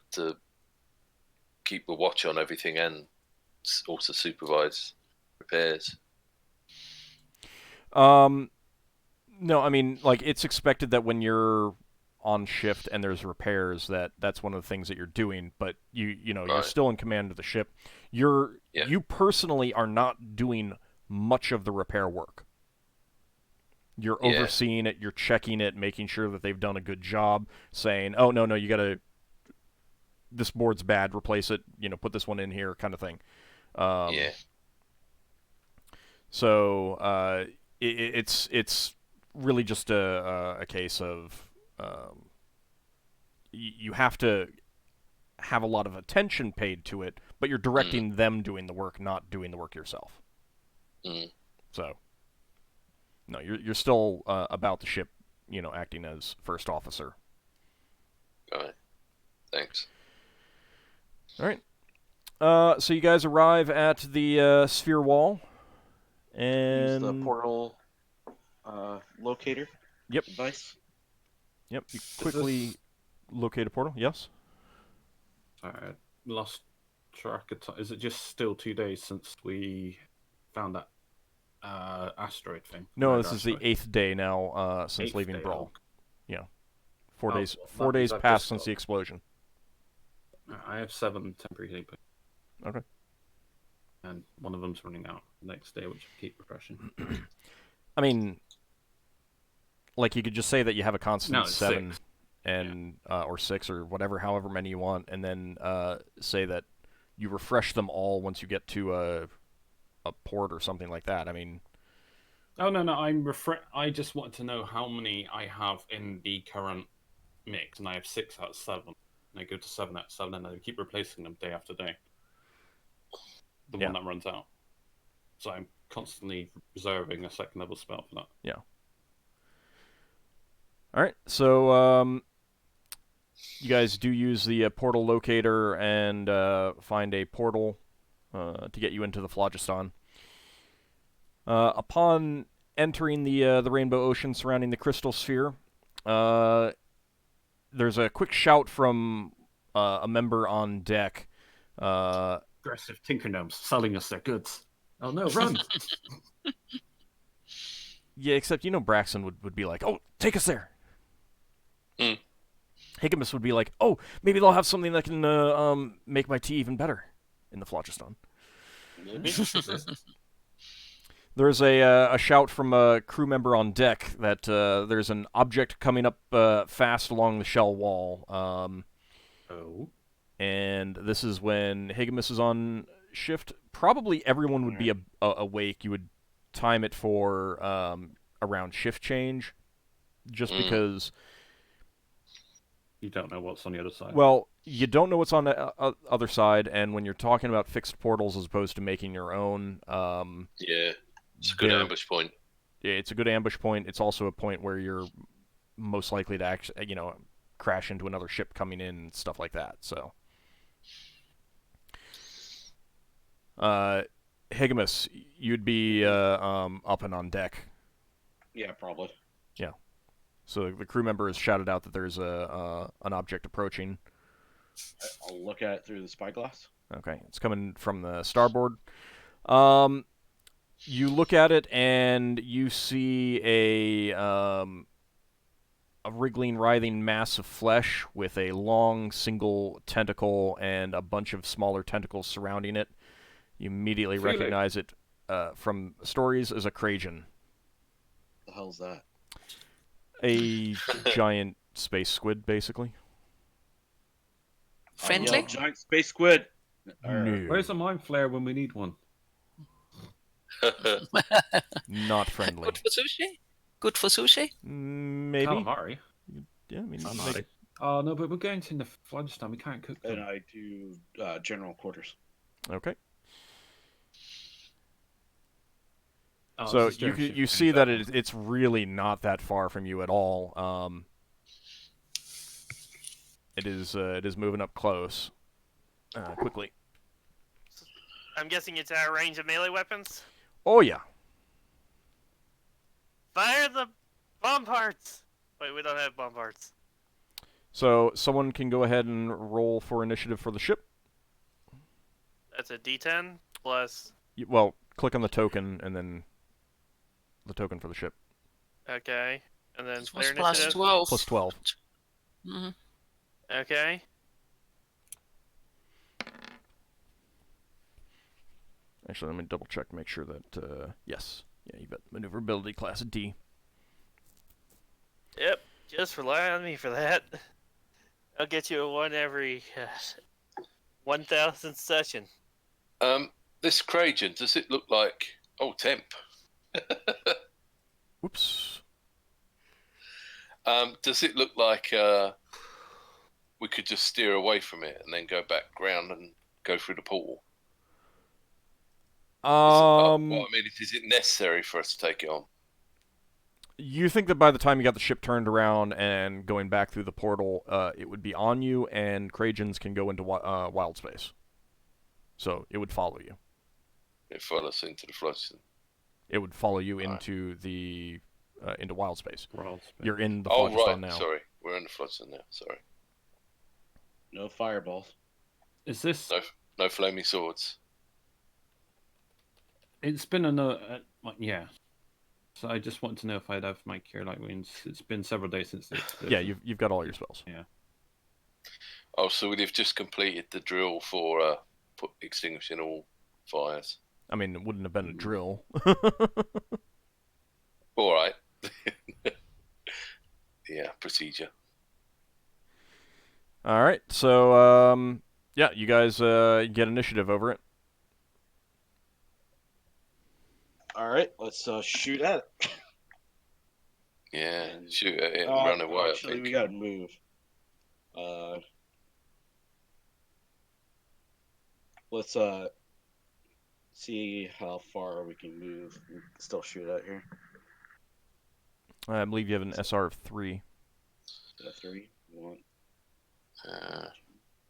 keep a watch on everything and also supervise repairs. No, I mean, like, it's expected that when you're on shift and there's repairs, that's one of the things that you're doing, but you know, you're still in command of the ship. You personally are not doing much of the repair work. You're overseeing it, you're checking it, making sure that they've done a good job, saying, oh, no, you gotta, this board's bad, replace it, you know, put this one in here, kind of thing. So, it's really just a case of you have to have a lot of attention paid to it, but you're directing them doing the work, not doing the work yourself. So, no, you're still about the ship, acting as first officer. All right. Thanks. All right. So you guys arrive at the sphere wall, and Use the portal locator. Yep. Device. Yep. You quickly locate a portal. Yes. Sorry, I lost track of time. Is it just still 2 days since we found that asteroid thing? No, Red this is the asteroid? 8th day now since Eighth leaving day, Brawl. oh. Yeah. 4 Oh, days. well, 4 that means days I've passed just since got- the explosion. I have 7 temporary healing points. Okay. And one of them's running out the next day, which I keep refreshing. I mean, like you could just say that you have a constant No, it's 7 6. and or 6 or whatever, however many you want, and then say that you refresh them all once you get to a port or something like that. I mean, Oh no, I just wanted to know how many I have in the current mix, and I have 6 out of 7. And I go to 7 out of 7, and I keep replacing them day after day. The Yeah. one that runs out. So I'm constantly reserving a second level spell for that. yeah. All right, so you guys do use the portal locator and find a portal to get you into the Phlogiston. Upon entering the rainbow ocean surrounding the crystal sphere, there's a quick shout from a member on deck. Aggressive tinker gnomes selling us their goods. Oh no, run! Yeah, except Braxon would be like, "Oh, take us there." Higgimus would be like, "Oh, maybe they'll have something that can make my tea even better in the Phlogiston." Maybe. There's a shout from a crew member on deck that there's an object coming up fast along the shell wall. Oh. And this is when Higgimus is on shift. Probably everyone would be awake. You would time it for around shift change, just because. You don't know what's on the other side. Well, you don't know what's on the other side, and when you're talking about fixed portals as opposed to making your own, Yeah, it's a good ambush point. Yeah, it's a good ambush point. It's also a point where you're most likely to actually, crash into another ship coming in and stuff like that. So, Higgimus, you'd be up and on deck. Yeah, probably. Yeah. So the crew member has shouted out that there's an object approaching. I'll look at it through the spyglass. Okay, it's coming from the starboard. You look at it and you see a wriggling, writhing mass of flesh with a long single tentacle and a bunch of smaller tentacles surrounding it. You immediately recognize it from stories as a Krajan. The hell's that? A giant space squid, basically. Friendly? Giant space squid. No. Where's a mind flare when we need one? Not friendly. Good for sushi? Good for sushi? Maybe. Calamari. Yeah, I mean, Calamari. Oh no, but we're going to the Phlogiston. We can't cook them. And I do general quarters. Okay. Oh, So this is during shift you change, see that it's really not that far from you at all. It is moving up close. Quickly. I'm guessing it's out of range of melee weapons. Oh yeah. Fire the bomb parts! Wait, we don't have bomb parts. So someone can go ahead and roll for initiative for the ship. That's a D10 plus. Well, click on the token and then the token for the ship. Okay, and then It player was plus initiative. 12. Plus 12. Mm-hmm. Okay. Actually, let me double check to make sure that yes. Yeah, you got maneuverability class D. Yep. Just rely on me for that. I'll get you a one every 1,000th session. This Krajan, does it look like... Oh, temp. Whoops. Does it look like we could just steer away from it and then go back ground and go through the portal? Well, I mean, is it necessary for us to take it on? You think that by the time you got the ship turned around and going back through the portal, it would be on you, and Kragens can go into wild space. So it would follow you. It follows into the Flotsam. It would follow you into the into wild space. Wild space. You're in the Oh, Phlogiston right. now. Sorry. We're in the Flotsam now. Sorry. No fireballs. Is this? No flaming swords. It's been another. Yeah. So I just want to know if I'd have my cure light wounds. It's been several days since the explosion. Yeah, you've got all your spells. Yeah. Oh, so we've just completed the drill for extinguishing all fires. I mean, it wouldn't have been a drill. All right. Yeah, procedure. All right, so yeah, you guys get initiative over it. All right, let's shoot at it. Yeah, shoot at it and run away. Actually, I think. we gotta move. Let's see how far we can move and still shoot at here. I believe you have an SR of 3. 3, 1.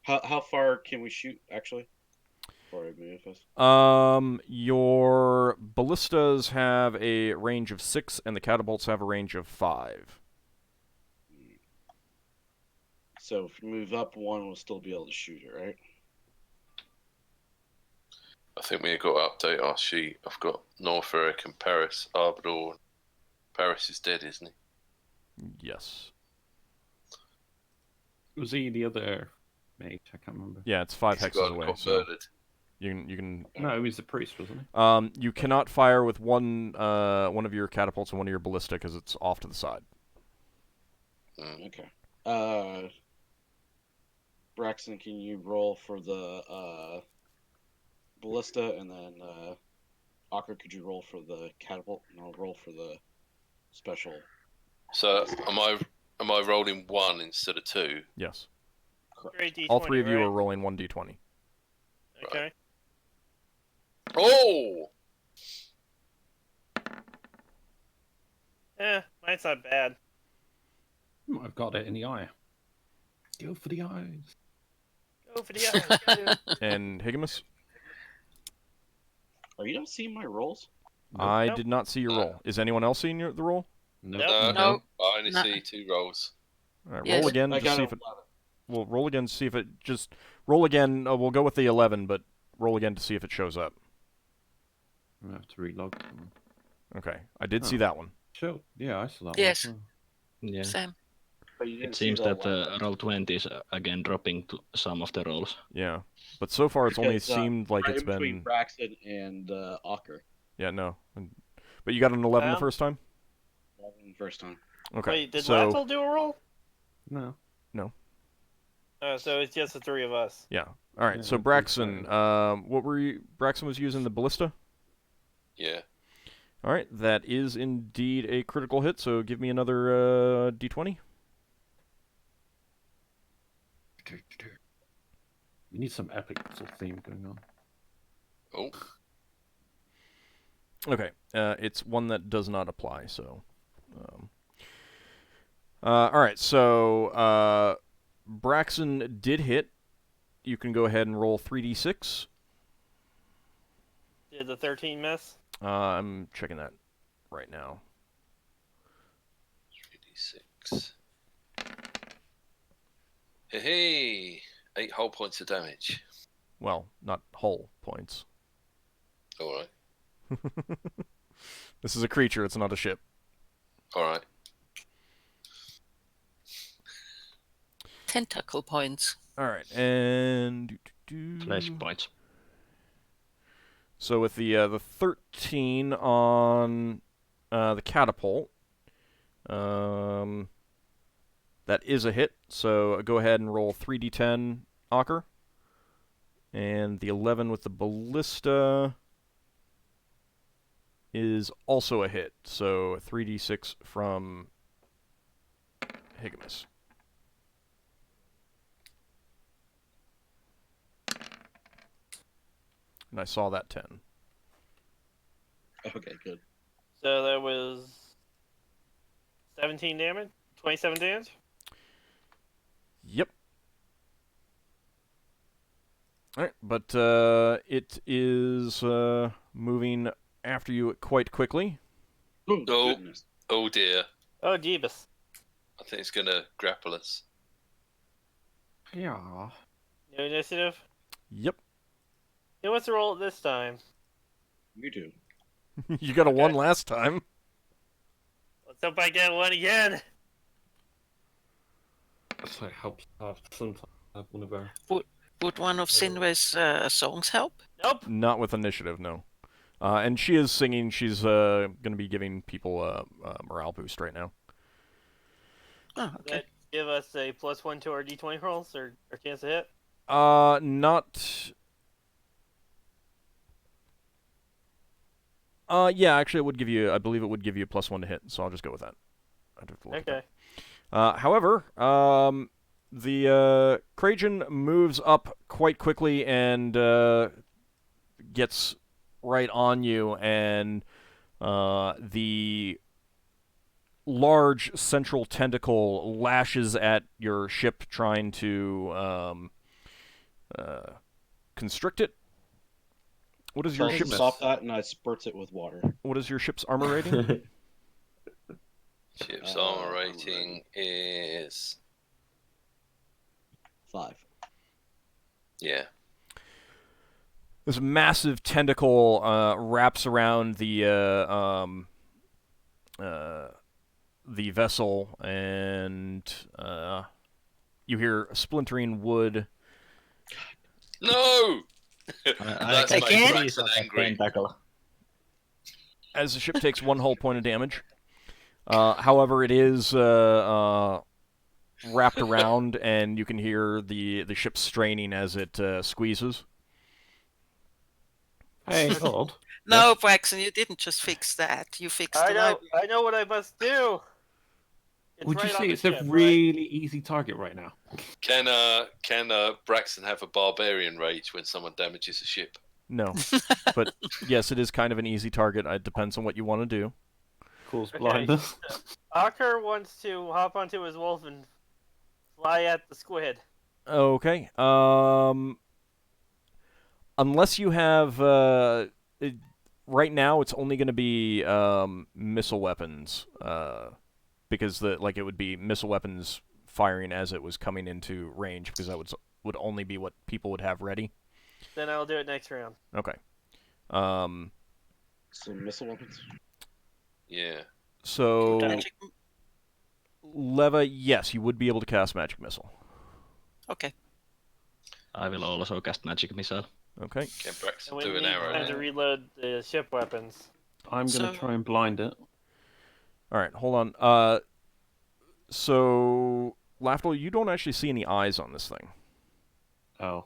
How far can we shoot actually? Before I move us. Your ballistas have a range of 6, and the catapults have a range of 5. So if we move up 1, we'll still be able to shoot it, right? I think we've got to update our sheet. I've got North Eric and Paris, Arbador. Paris is dead, isn't he? Yes. Was he the other mage? I can't remember. Yeah, it's 5 He's hexes got away. So converted. you can. No, he was the priest, wasn't he? You cannot fire with one of your catapults and one of your ballista because it's off to the side. Okay. Braxon, can you roll for the ballista, and then Ockar, could you roll for the catapult, and I'll roll for the special. So am I rolling 1 instead of 2? Yes. Great D20, All 3 of you right? are rolling 1d20. Okay. Oh! Mine's not bad. I've got it in the eye. Go for the eyes. Go for the eyes. And Higgimus? Are you not seeing my rolls? I Nope. did not see your roll. Is anyone else seeing the roll? Nope. No. I only No. see 2 rolls. All right, Yes. roll again. I Just got see an if it. 11. We'll roll again to see if it just roll again. We'll go with the 11, but roll again to see if it shows up. I'm gonna have to relog. Okay, I did Oh. see that one. Sure. Yeah, I saw that. Yes. One. Yeah. Same. But you didn't It see seems the that 11. roll 20 is again dropping to some of the rolls. Yeah, but so far it's only Because, seemed like right it's in between been. Braxton and Ockar. Yeah, no. But you got an 11 the Um, first time. 11 first time. Okay. Wait, did so Lafdul do a roll? No. So it's just the 3 of us. yeah. All right. Yeah, So I think Braxon, so. what were you? Braxon was using the ballista. Yeah. All right, that is indeed a critical hit. So give me another d20. We need some epic sort of theme going on. Oh. Okay, it's one that does not apply. So, all right. So Braxon did hit. You can go ahead and roll 3d6. Did the 13 miss? I'm checking that right now. 3d6. Hey, 8 whole points of damage. Well, not hull points. All right. This is a creature. It's not a ship. All right. Tentacle points. All right, and Flash points. so with the 13 on the catapult, that is a hit. So go ahead and roll 3d10, Ockar. And the 11 with the ballista is also a hit. So 3d6 from Higgimus. And I saw that 10. Okay, good. So that was 17 damage, 27 damage. Yep. All right, but it is moving after you quite quickly. Oh, Oh. goodness. Oh dear. Oh, Jeebus. I think it's gonna grapple us. Yeah. No initiative. Yep. Who wants to roll it this time? You do. You got a Okay. 1 last time. Let's hope I get one again. So it helps have sometimes have one of our. Would one of Sinrae's songs help? Nope. Not with initiative, no. And she is singing. She's going to be giving people a morale boost right now. Oh, okay. That give us a +1 to our d20 rolls or chance to hit. Not. Yeah, actually, it would give you. I believe it would give you a +1 to hit, so I'll just go with that. I'd have to look at that. Okay. However, the Krajan moves up quite quickly and gets right on you, and the large central tentacle lashes at your ship, trying to constrict it. What is your So I ship's stop that, and I spurts it with water. What is your ship's armor rating? Ship's armor rating is 5. yeah. This massive tentacle wraps around the vessel, and you hear splintering wood. No. I That's can my Again? Braxon angry. Tentacle. As the ship takes 1 whole point of damage. However, it is wrapped around, and you can hear the ship straining as it squeezes. Hey, hold. No, Braxon, you didn't just fix that. You fixed I the know. library. I know what I must do. It's Would you right on say the it's ship, a right? really easy target right now? Can Braxton have a barbarian rage when someone damages a ship? No. But yes, it is kind of an easy target. It depends on what you want to do. Cause Okay. blindness. Ockar wants to hop onto his wolf and fly at the squid. Okay. Unless you have right now, it's only going to be missile weapons, because it would be missile weapons firing as it was coming into range, because that would only be what people would have ready. Then I'll do it next round. Okay. So missile weapons. Yeah. So Magic- Leva, yes, you would be able to cast magic missile. Okay. I will also cast magic missile. Okay. Can And Braxton we do an need arrow? time to reload the ship weapons. I'm gonna So- try and blind it. All right, hold on. So Lafdul, you don't actually see any eyes on this thing. Oh.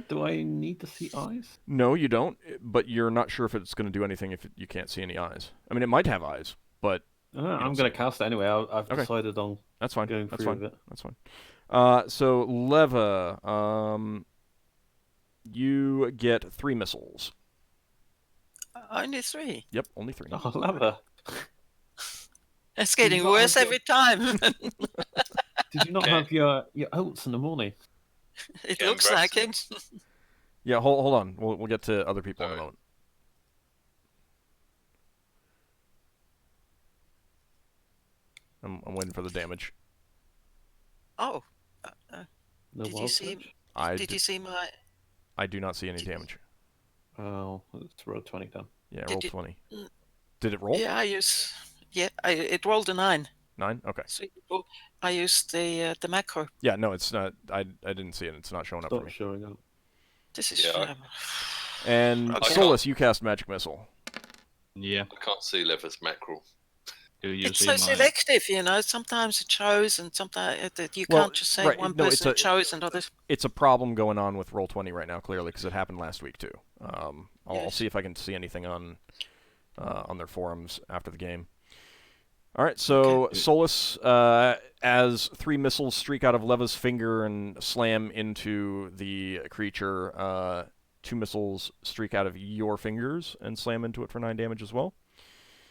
Do I need to see eyes? No, you don't. But you're not sure if it's going to do anything if you can't see any eyes. I mean, it might have eyes, but I'm don't gonna see. cast it anyway. I've Okay. decided on that's fine. going That's through fine. with it. That's fine. So Leva, you get 3 missiles. Only 3. Yep, only 3. Oh, lava. It's getting not worse have every time. Did you not Okay. have your oats in the morning? It Can looks like Braxton- it. Yeah, hold on. We'll get to other people in a Alright. moment. I'm waiting for the damage. Oh, No Did you wild see- touch? did you see my? I do not see any damage. Oh, let's roll 20 then. Yeah, Did roll you- 20. Did it roll? Yeah, it rolled a 9. 9? Okay. So I used the macro. Yeah, no, it's not. I didn't see it. It's not showing up for Stop me. showing up. This is. Yeah, And Okay. Solas, you cast magic missile. Yeah. I can't see Lever's mackerel. Do you It's see so my... selective, you know. Sometimes it shows, and sometimes you Well, can't just say right, one no, it's person a- chose and others. It's a problem going on with Roll20 right now, clearly, because it happened last week too. I'll Yes. see if I can see anything on their forums after the game. All right, so Okay. Solas, as 3 missiles streak out of Leva's finger and slam into the creature, 2 missiles streak out of your fingers and slam into it for 9 damage as well.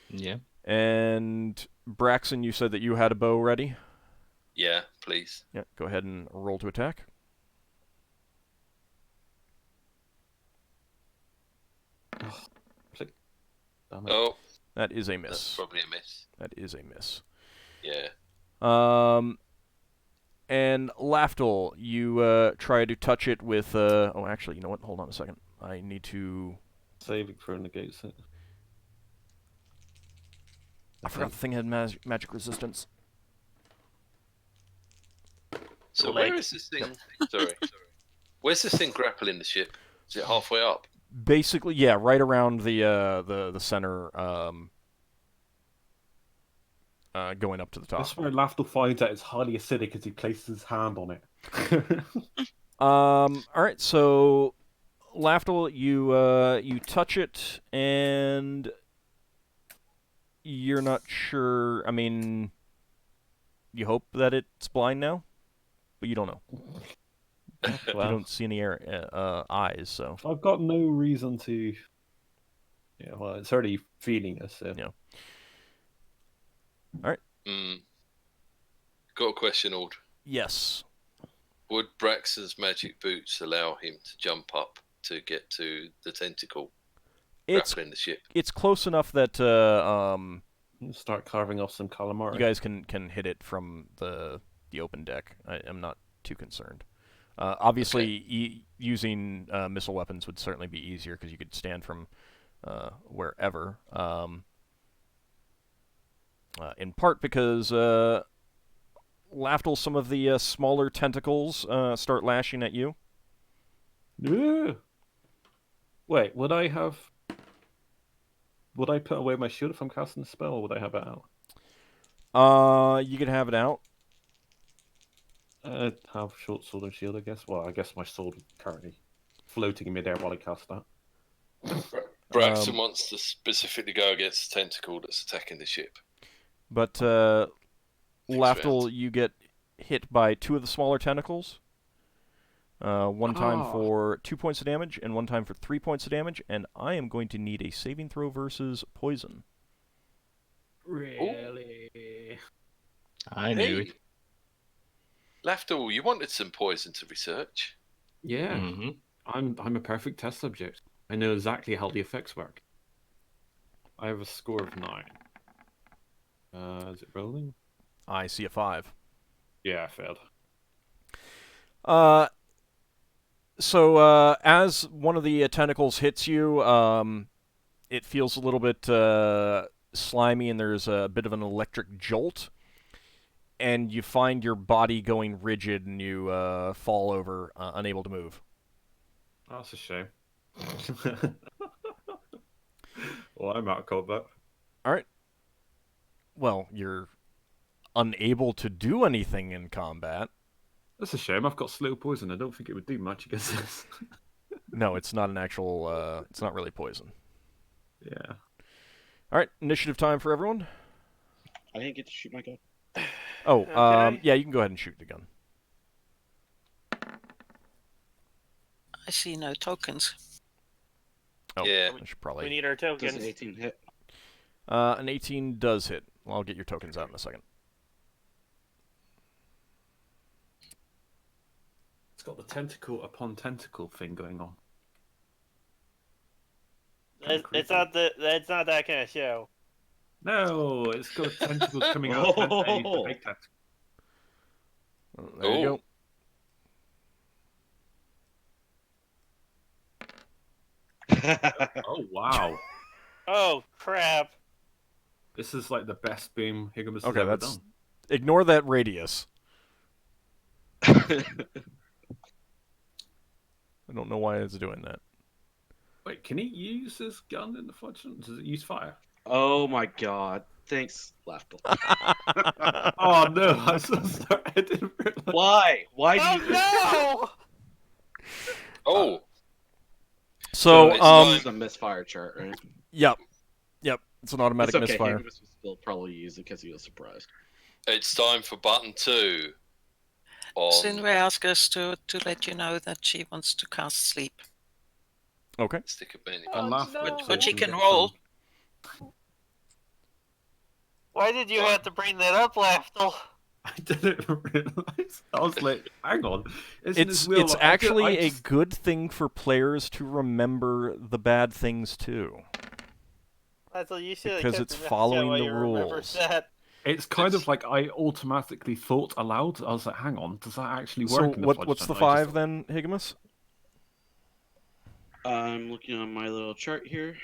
Yeah. And Braxon, you said that you had a bow ready? Yeah, please. Yeah, go ahead and roll to attack. Damn it. Oh, That is a that's miss. probably a miss. That is a miss. Yeah. And Lafdul, you try to touch it with. Oh, actually, you know what? Hold on a second. I need to. Saving throw negates it. I forgot the thing had magic resistance. So Like- where is this thing? Sorry. Where's this thing grappling the ship? Is it halfway up? Basically, yeah, right around the center, going up to the top. That's where Lafdul finds out it's highly acidic as he places his hand on it. All right, so Lafdul, you touch it and you're not sure. I mean, you hope that it's blind now, but you don't know. You Well, don't see any eyes, so. I've got no reason to. Yeah, well, it's already feeling us. So. Yeah. Got a question, Ald. Yes. Would Braxon's magic boots allow him to jump up to get to the tentacle It's grappling the ship? it's close enough that Start carving off some calamari. you guys can hit it from the open deck. I'm not too concerned. Obviously, using missile weapons would certainly be easier because you could stand from wherever. In part because Lafdul, some of the smaller tentacles start lashing at you. Yeah. Wait, would I put away my shield if I'm casting a spell, or would I have it out? You could have it out. I'd have short sword and shield, I guess. Well, I guess my sword is currently floating in midair while I cast that. Braxon wants to specifically go against the tentacle that's attacking the ship. But Lafdul, you get hit by 2 of the smaller tentacles. One time for 2 points of damage, and one time for 3 points of damage, and I am going to need a saving throw versus poison. Really? I knew it. Lafdul, you wanted some poison to research. Yeah. Mm-hmm. I'm a perfect test subject. I know exactly how the effects work. I have a score of 9. Is it rolling? I see a 5. Yeah, I failed. So as one of the tentacles hits you, it feels a little bit slimy, and there's a bit of an electric jolt, and you find your body going rigid, and you fall over, unable to move. Oh, that's a shame. Well, I'm out of combat. All right. Well, you're unable to do anything in combat. That's a shame. I've got slow poison. I don't think it would do much against this. No, it's not an actual. It's not really poison. Yeah. All right, initiative time for everyone. I didn't get to shoot my gun. Oh, Okay. yeah, you can go ahead and shoot the gun. I see no tokens. Oh, Yeah. I should We probably. need our Does an tokens. 18 hit? An 18 does hit. Well, I'll get your tokens out in a second. It's got the tentacle upon tentacle thing going on. It's not that kind of show. No, it's got tentacles coming out. Of the big tentacle. There you go. Oh wow! Oh crap! This is like the best boom Higgimus has Okay, ever that's. done. Ignore that radius. I don't know why it's doing that. Wait, can he use his gun in the fudge? Does it use fire? Oh my god. Thanks, Lafdul. Oh no! I'm so sorry. I didn't realize. Why? Why do you... Oh Oh, So, it's This is a misfire chart, right? yep. It's an automatic It's okay. misfire. Higgimus will still probably use it because he was surprised. it's time for button 2. On... Sinrae asked us to let you know that she wants to cast sleep. Okay. Stick a penny. I laugh no. at But you she can get roll. some- Why did you have to bring that up, Lafdul? I didn't realize. I was like, hang on. It's actually a good thing for players to remember the bad things too. Lafdul, you should have Because kept it's your mouth following shut while the you remember rules. that. It's kind of like I automatically thought aloud. I was like, hang on, does that actually So work in the what's the Fudgestone? 5 then, Higgimus? I'm looking on my little chart here.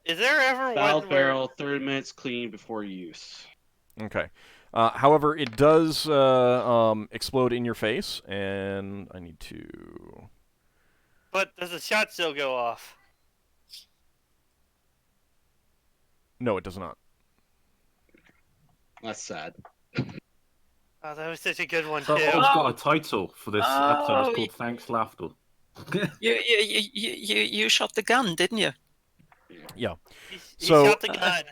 Is there ever Foul one where... barrel, 30 minutes clean before use. Okay. However, it does explode in your face, and I need to... But does the shot still go off? No, it does not. That's sad. Oh, that was such a good one, So too. I've got a title for this episode. It's called Thanks Lafdul. You shot the gun, didn't you? Yeah. He So- shot the gun.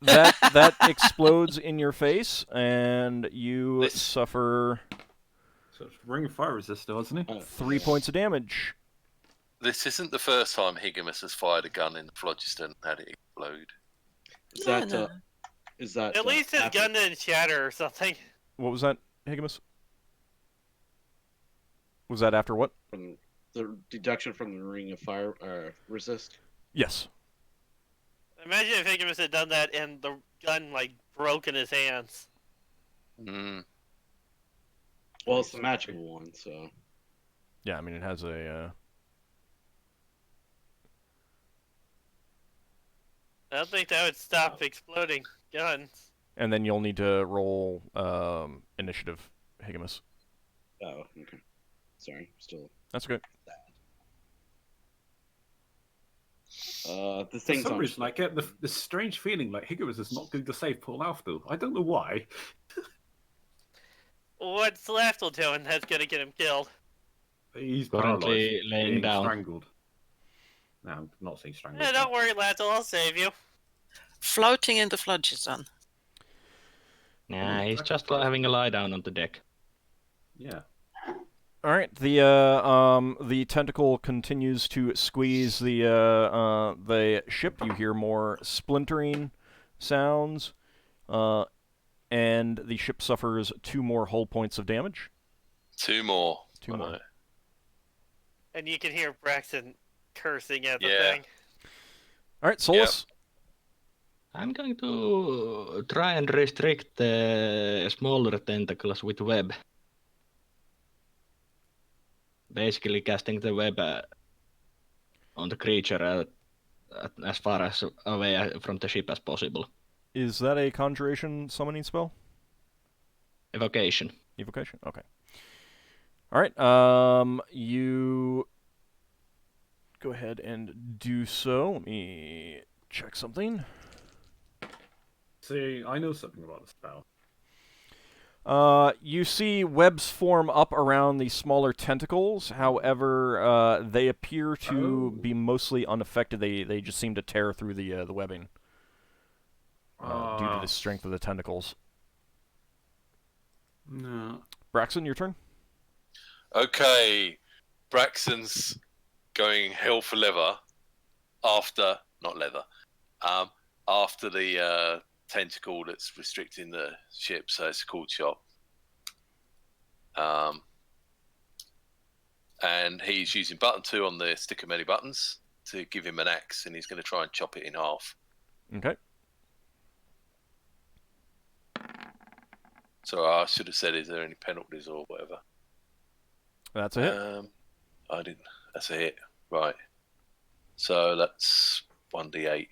that explodes in your face, and you This- suffer So it's Ring of Fire Resistor, isn't it? 3 points of damage. This isn't the first time Higgimus has fired a gun in the phlogiston and had it explode. Is No, that no. is that At least his after- gun didn't shatter or something. What was that, Higgimus? Was that after what? from the deduction from the Ring of Fire resist? Yes. Imagine if Higgimus had done that and the gun, like, broke in his hands. Mm. Well, it's the magical one, so Yeah, I mean, it has a... I don't think that would stop exploding guns. And then you'll need to roll initiative, Higgimus. oh, okay. Sorry, still. That's okay. The For things some on reason, I get this strange feeling like Higgimus is not going to save poor Lafdul. I don't know why. What's Lafdul doing that's gonna get him killed? He's Currently paralyzed, laying being down. strangled. No, I'm not saying strangled. Yeah, don't worry, Lafdul, I'll save you. Floating in the Phlogiston. Nah, he's just having a lie down on the deck. Yeah. All right. The tentacle continues to squeeze the ship. You hear more splintering sounds, and the ship suffers 2 more hull points of damage. 2 more. 2 more. Right. And you can hear Braxon cursing at the Yeah. thing. All right, Solas. I'm going to try and restrict the smaller tentacles with web. Basically casting the web on the creature as far as away from the ship as possible. Is that a conjuration summoning spell? Evocation. Evocation. Okay. All right. You go ahead and do so. Let me check something. See, I know something about the spell. You see webs form up around the smaller tentacles. However, they appear to be mostly unaffected. They just seem to tear through the webbing due to the strength of the tentacles. No. Braxon, your turn. Okay, Braxon's going hell for leather after, not leather, after the tentacle that's restricting the ship, so it's called shop. And he's using button 2 on the stick of many buttons to give him an axe, and he's going to try and chop it in half. Okay. So I should have said, is there any penalties or whatever? That's a hit. I didn't. That's a hit. Right. So that's 1d8.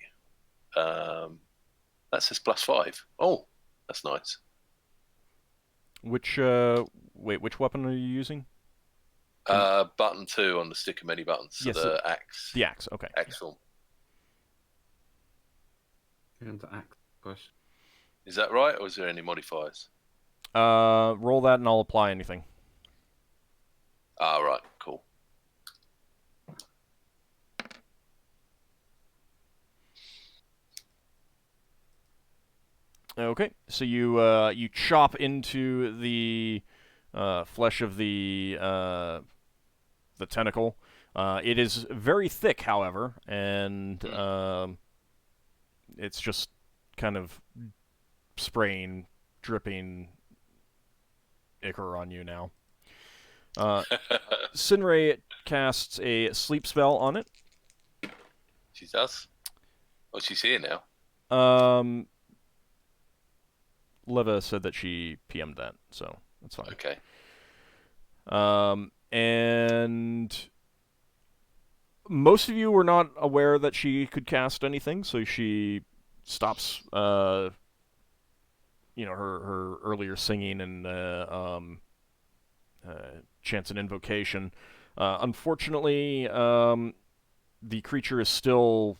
That says +5. Oh, that's nice. Which which weapon are you using? Button 2 on the stick of many buttons. So Yes, the axe. The axe. Okay. Axe form. Into axe question. Is that right, or is there any modifiers? Roll that and I'll apply anything. Ah, right. Cool. Okay, so you chop into the flesh of the tentacle. It is very thick, however, and it's just kind of spraying, dripping ichor on you now. Sinrae casts a sleep spell on it. She does? Oh, she's here now. Leva said that she PM'd that, so that's fine. Okay. And most of you were not aware that she could cast anything, so she stops, her earlier singing and chants an invocation. Unfortunately, the creature is still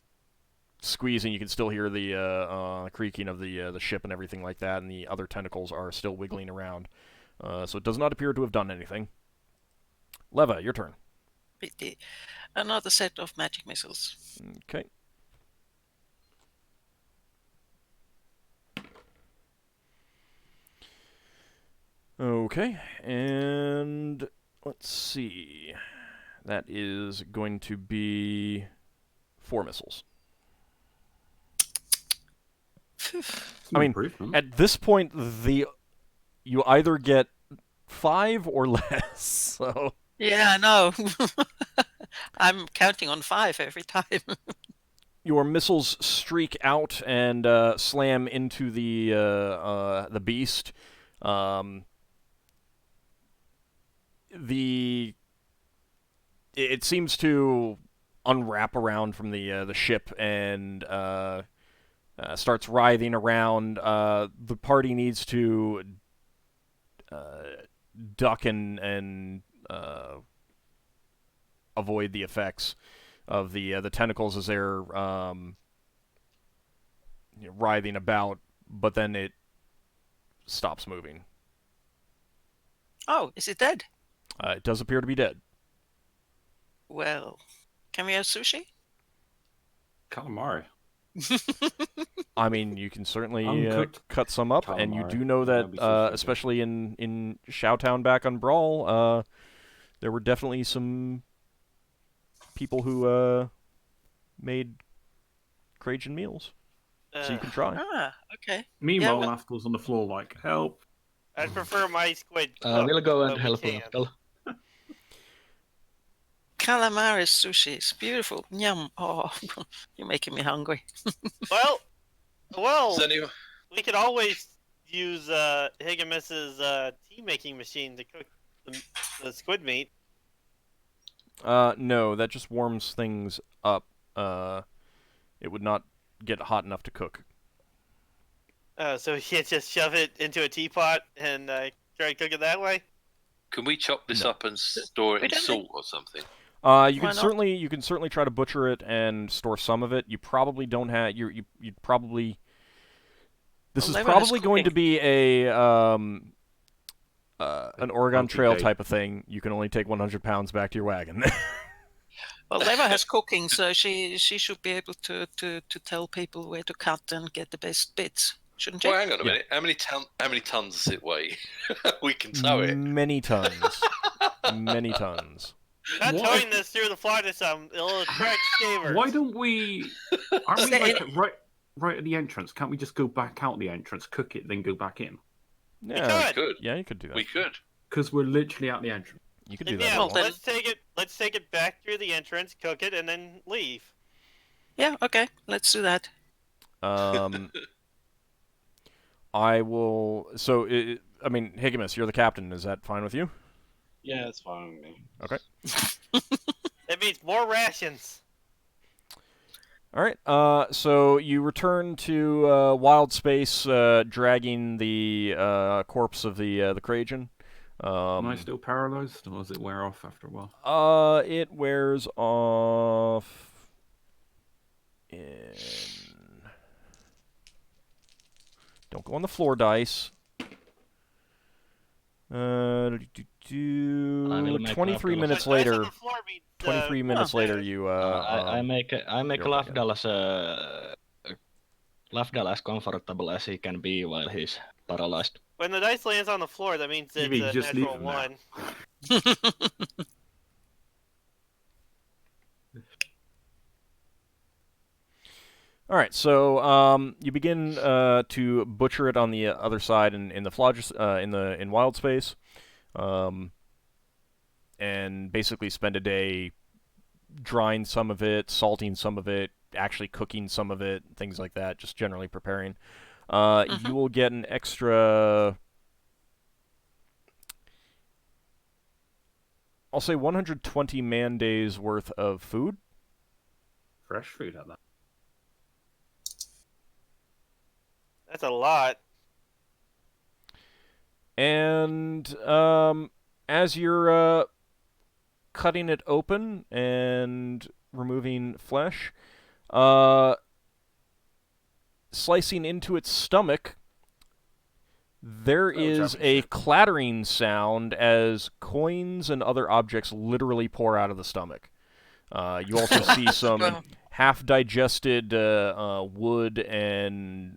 squeezing. You can still hear the creaking of the ship and everything like that, and the other tentacles are still wiggling around. So it does not appear to have done anything. Leva, your turn. Pity. Another set of magic missiles. Okay. Okay, and let's see. That is going to be 4 missiles. I mean, at this point, you either get 5 or less. So yeah, I know. I'm counting on 5 every time. Your missiles streak out and slam into the beast. It seems to unwrap around from the ship and starts writhing around. The party needs to duck and avoid the effects of the tentacles as they're writhing about, but then it stops moving. Oh, is it dead? It does appear to be dead. Well, can we have sushi? Calamari. I mean, you can certainly Uncooked cut some up, and you do know that, especially in Showtown back on Brawl, there were definitely some people who made Krajan meals. So you can try. Ah, okay. Meanwhile, Lafdul's on the floor like, help. I'd prefer my squid. We'll go and but help we can't. Lafdul. Calamari sushi is beautiful. Yum. Oh, you're making me hungry. Well, Does anyone... we could always use Higgimus's tea making machine to cook the squid meat. No, that just warms things up. It would not get hot enough to cook. So we can't just shove it into a teapot and try to cook it that way? Can we chop this up and store it in salt or something? You can certainly try to butcher it and store some of it. You probably don't have you'd probably. This is probably going to be an Oregon Trail type of thing. You can only take 100 pounds back to your wagon. Well, Leva has cooking, so she should be able to tell people where to cut and get the best bits, shouldn't she? Well, hang on a minute. How many tons does it weigh? We can tow it. Many tons. Many tons. Not towing this through the floor to some. It'll attract scavers. Why don't we? Aren't we like right at the entrance? Can't we just go back out the entrance, cook it, then go back in? Yeah, we could. Yeah, you could do that. We could. Because we're literally at the entrance. You could do Yeah, that. Well, let's take it back through the entrance, cook it, and then leave. Yeah, okay, let's do that. I will. So, I mean, Higgimus, you're the captain. Is that fine with you? Yeah, it's fine with me. Okay. That means more rations. All right. So you return to wild space, dragging the corpse of the Krajan. Am I still paralyzed, or does it wear off after a while? It wears off in. Don't go on the floor dice. 23 minutes later. 23 minutes later, you. I make Lafdul as comfortable as he can be while he's paralyzed. When the dice lands on the floor, that means it's a just leave natural him there. one. All right, so you begin to butcher it on the other side in the in wild space, and basically spend a day drying some of it, salting some of it, actually cooking some of it, things like that, just generally preparing. You will get an extra, I'll say 120 man days worth of food. Fresh food at that. That's a lot. And as you're cutting it open and removing flesh, slicing into its stomach, there is a clattering sound as coins and other objects literally pour out of the stomach. You also see some half-digested wood and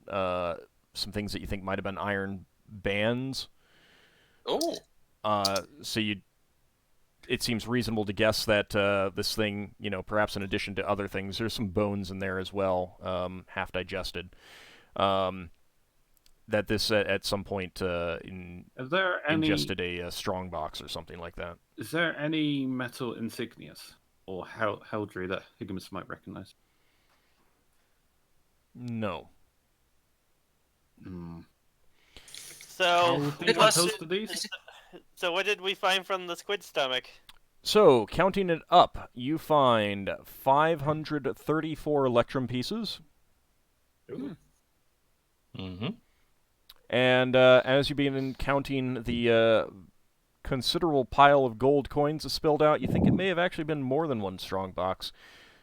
some things that you think might have been iron bands. Oh. So it seems reasonable to guess that this thing, perhaps in addition to other things, there's some bones in there as well, Is half-digested. That this at some point ingested a strong box or something like that. Is there any metal insignias or heraldry that Higgimus might recognize? No. So It was these? So what did we find from the squid stomach? So, counting it up, you find 534 electrum pieces. Ooh. Mm-hmm. And as you begin counting the considerable pile of gold coins that spilled out, you think it may have actually been more than one strong box,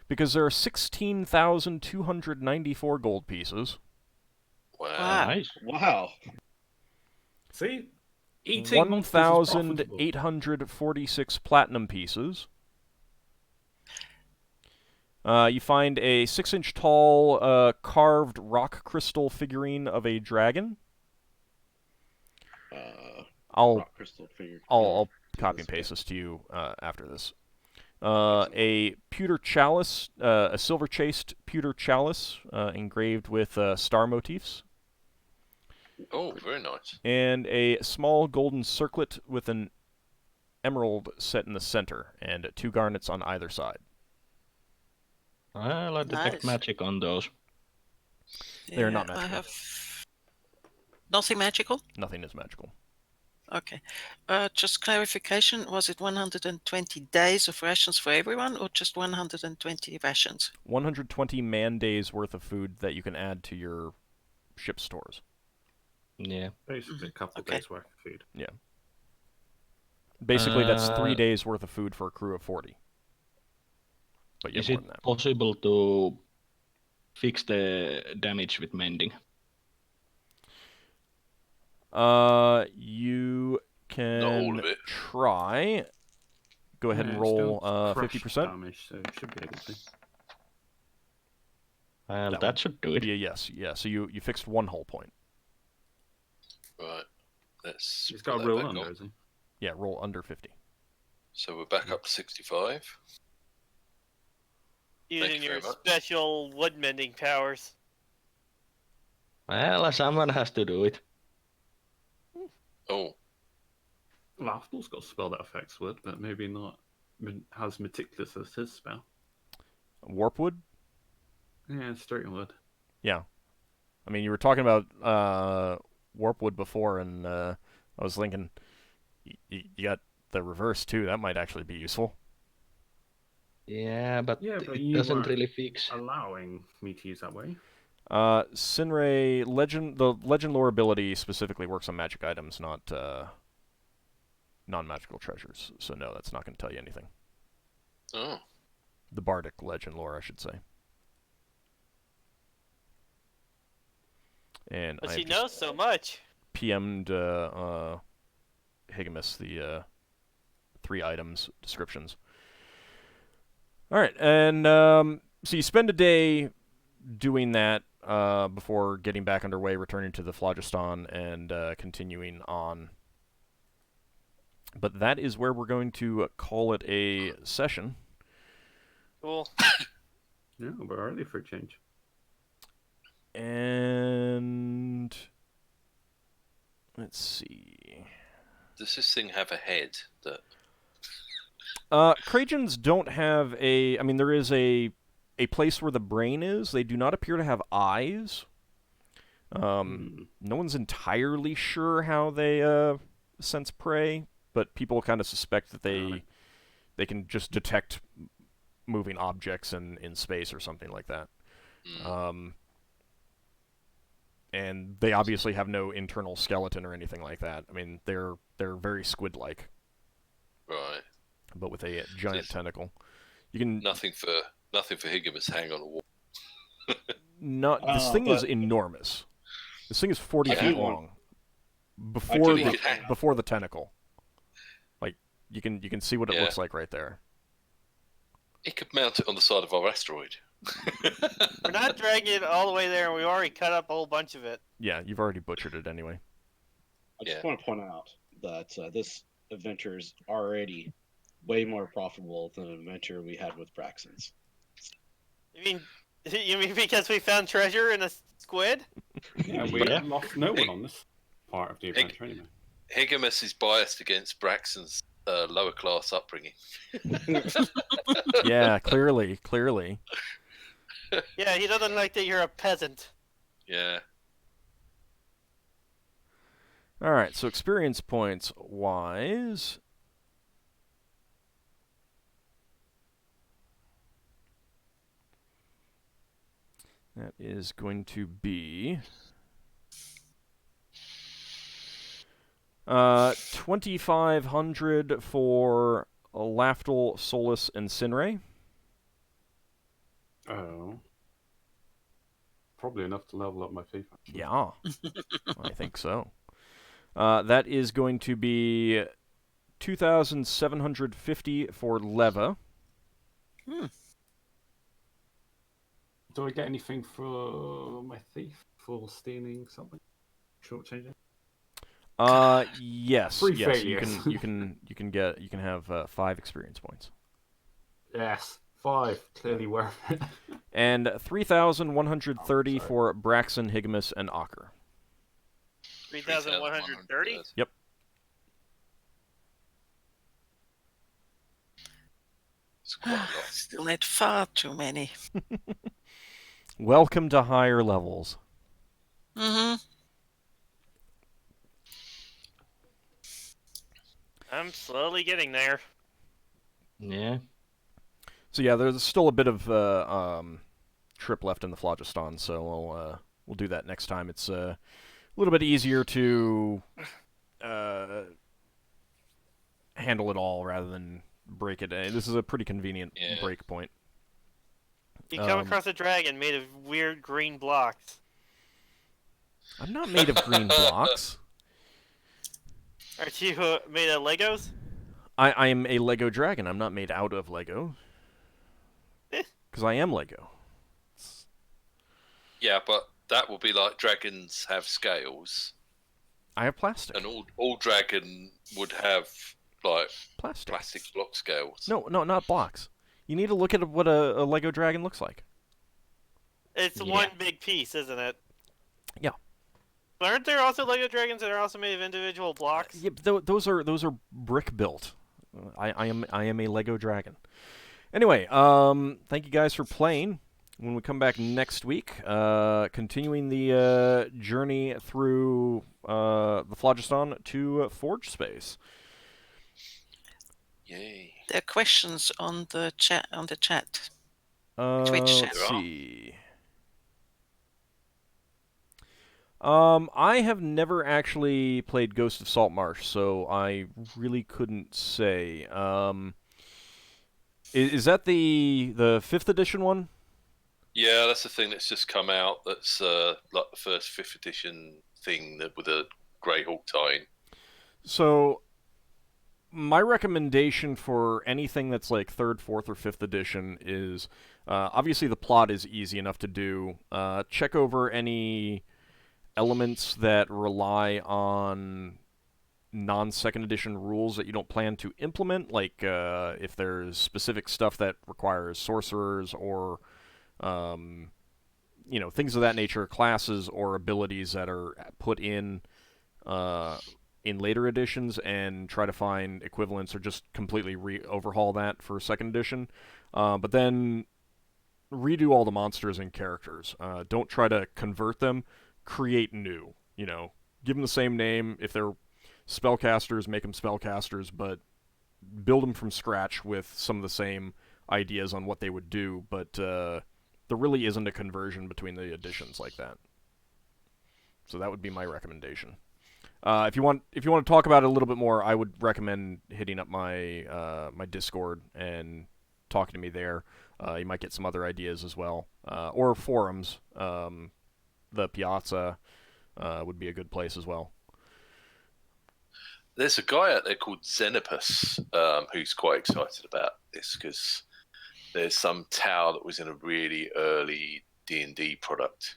because there are 16,294 gold pieces. Wow. Nice. Wow. See? 1,846 platinum pieces. You find a 6-inch tall carved rock crystal figurine of a dragon. Rock crystal figure. I'll copy and paste this to you after this. A pewter chalice, a silver-chased pewter chalice engraved with star motifs. Oh, very nice. And a small golden circlet with an emerald set in the center, and 2 garnets on either side. Well, I detect magic on those. They're not magical. I have nothing magical? Nothing is magical. Okay. Just clarification, was it 120 days of rations for everyone, or just 120 rations? 120 man days worth of food that you can add to your ship stores. Yeah. Basically a couple of days worth of food. Yeah. Basically, that's 3 days worth of food for a crew of 40. But yeah, is more it than that. possible to fix the damage with mending? You Not all can of it. try. Go ahead and roll 50%. Damage, so it should be able to. Well, that should do it. Be a yes. Yeah, so you fixed 1 whole point. Right. Let's. He's got put a that roll back under, on. is he? Yeah, roll under 50. So we're back up to 65. Using you your very much. special wood mending powers. Well, someone has to do it. Oh. Lafdul's got a spell that affects wood, but maybe not as meticulous as his spell. Warpwood? Yeah, straight wood. Yeah. I mean, you were talking about Warpwood before, and I was thinking you got the reverse, too. That might actually be useful. Yeah, but you it doesn't weren't really fix. allowing me to use that way. Sinrae, the legend lore ability specifically works on magic items, not non-magical treasures. So no, that's not going to tell you anything. Oh. The bardic legend lore, I should say. And But I she knows so much. PM'd Higgimus the 3 items descriptions. All right, and so you spend a day doing that before getting back underway, returning to the phlogiston, and continuing on. But that is where we're going to call it a session. Cool. Yeah, we're early for a change. And let's see. Does this thing have a head? That Krajans don't have a... I mean, there is a place where the brain is. They do not appear to have eyes. No one's entirely sure how they sense prey, but people kind of suspect that they can just detect moving objects in space or something like that. And they obviously have no internal skeleton or anything like that. I mean, they're very squid-like. right? But with a giant Just tentacle. You can nothing for Higgimus hang on a wall. this thing is enormous. This thing is 40 Yeah. feet long. Actually, Before the tentacle. Like you can see what it Yeah. looks like right there. It could mount it on the side of our asteroid. We're not dragging it all the way there, and we already cut up a whole bunch of it. Yeah, you've already butchered it anyway. I just Yeah. want to point out that this adventure is already way more profitable than an adventure we had with Braxon's. You mean because we found treasure in a squid? Yeah, we lost no one on this part of the adventure anyway. Higgimus is biased against Braxon's lower class upbringing. Yeah, clearly. Yeah, he doesn't like that you're a peasant. Yeah. All right, so experience points wise, that is going to be 2,500 for Lafdul, Solas, and Sinrae. Oh. Probably enough to level up my thief. Actually. Yeah, I think so. That is going to be 2,750 for Leva. Do I get anything for my thief for stealing something? Shortchanging? Yes, Free yes. failures. You can have 5 experience points. Yes, 5. Clearly worth it. And 3,130 for Braxon, Higgimus, and Ockar. 3,130? Yep. It's quite a lot. Still need far too many. Welcome to higher levels. Mm-hmm. I'm slowly getting there. Yeah. So yeah, there's still a bit of trip left in the phlogiston, so we'll do that next time. It's a little bit easier to handle it all rather than break it. This is a pretty convenient break point. You come across a dragon made of weird green blocks. I'm not made of green blocks. Aren't you made of Legos? I am a Lego dragon. I'm not made out of Lego. Because I am Lego. Yeah, but that will be like dragons have scales, I have plastic. and all dragon would have like Plastic. plastic block scales. No, not blocks. You need to look at what a Lego dragon looks like. It's one big piece, isn't it? Yeah. But aren't there also Lego dragons that are also made of individual blocks? Yeah, those are brick built. I am a Lego dragon. Anyway, thank you guys for playing. When we come back next week, continuing the journey through the Phlogiston to Forge Space. Yay! There are questions on the chat. Twitch chat. Let's see. I have never actually played Ghost of Saltmarsh, so I really couldn't say. Is that the 5th edition one? Yeah, that's the thing that's just come out. That's like the first 5th edition thing with a Greyhawk tie-in. So, my recommendation for anything that's like 3rd, 4th, or 5th edition is obviously the plot is easy enough to do. Check over any elements that rely on non-2nd edition rules that you don't plan to implement, like if there's specific stuff that requires sorcerers or things of that nature, classes or abilities that are put in later editions, and try to find equivalents or just completely overhaul that for second edition. But then redo all the monsters and characters. Don't try to convert them. Create new. Give them the same name. If they're spellcasters, make them spellcasters, but build them from scratch with some of the same ideas on what they would do. But there really isn't a conversion between the editions like that. So that would be my recommendation. If you want to talk about it a little bit more, I would recommend hitting up my my Discord and talking to me there. You might get some other ideas as well, or forums. The Piazza would be a good place as well. There's a guy out there called Xenopus who's quite excited about this because there's some tower that was in a really early D&D product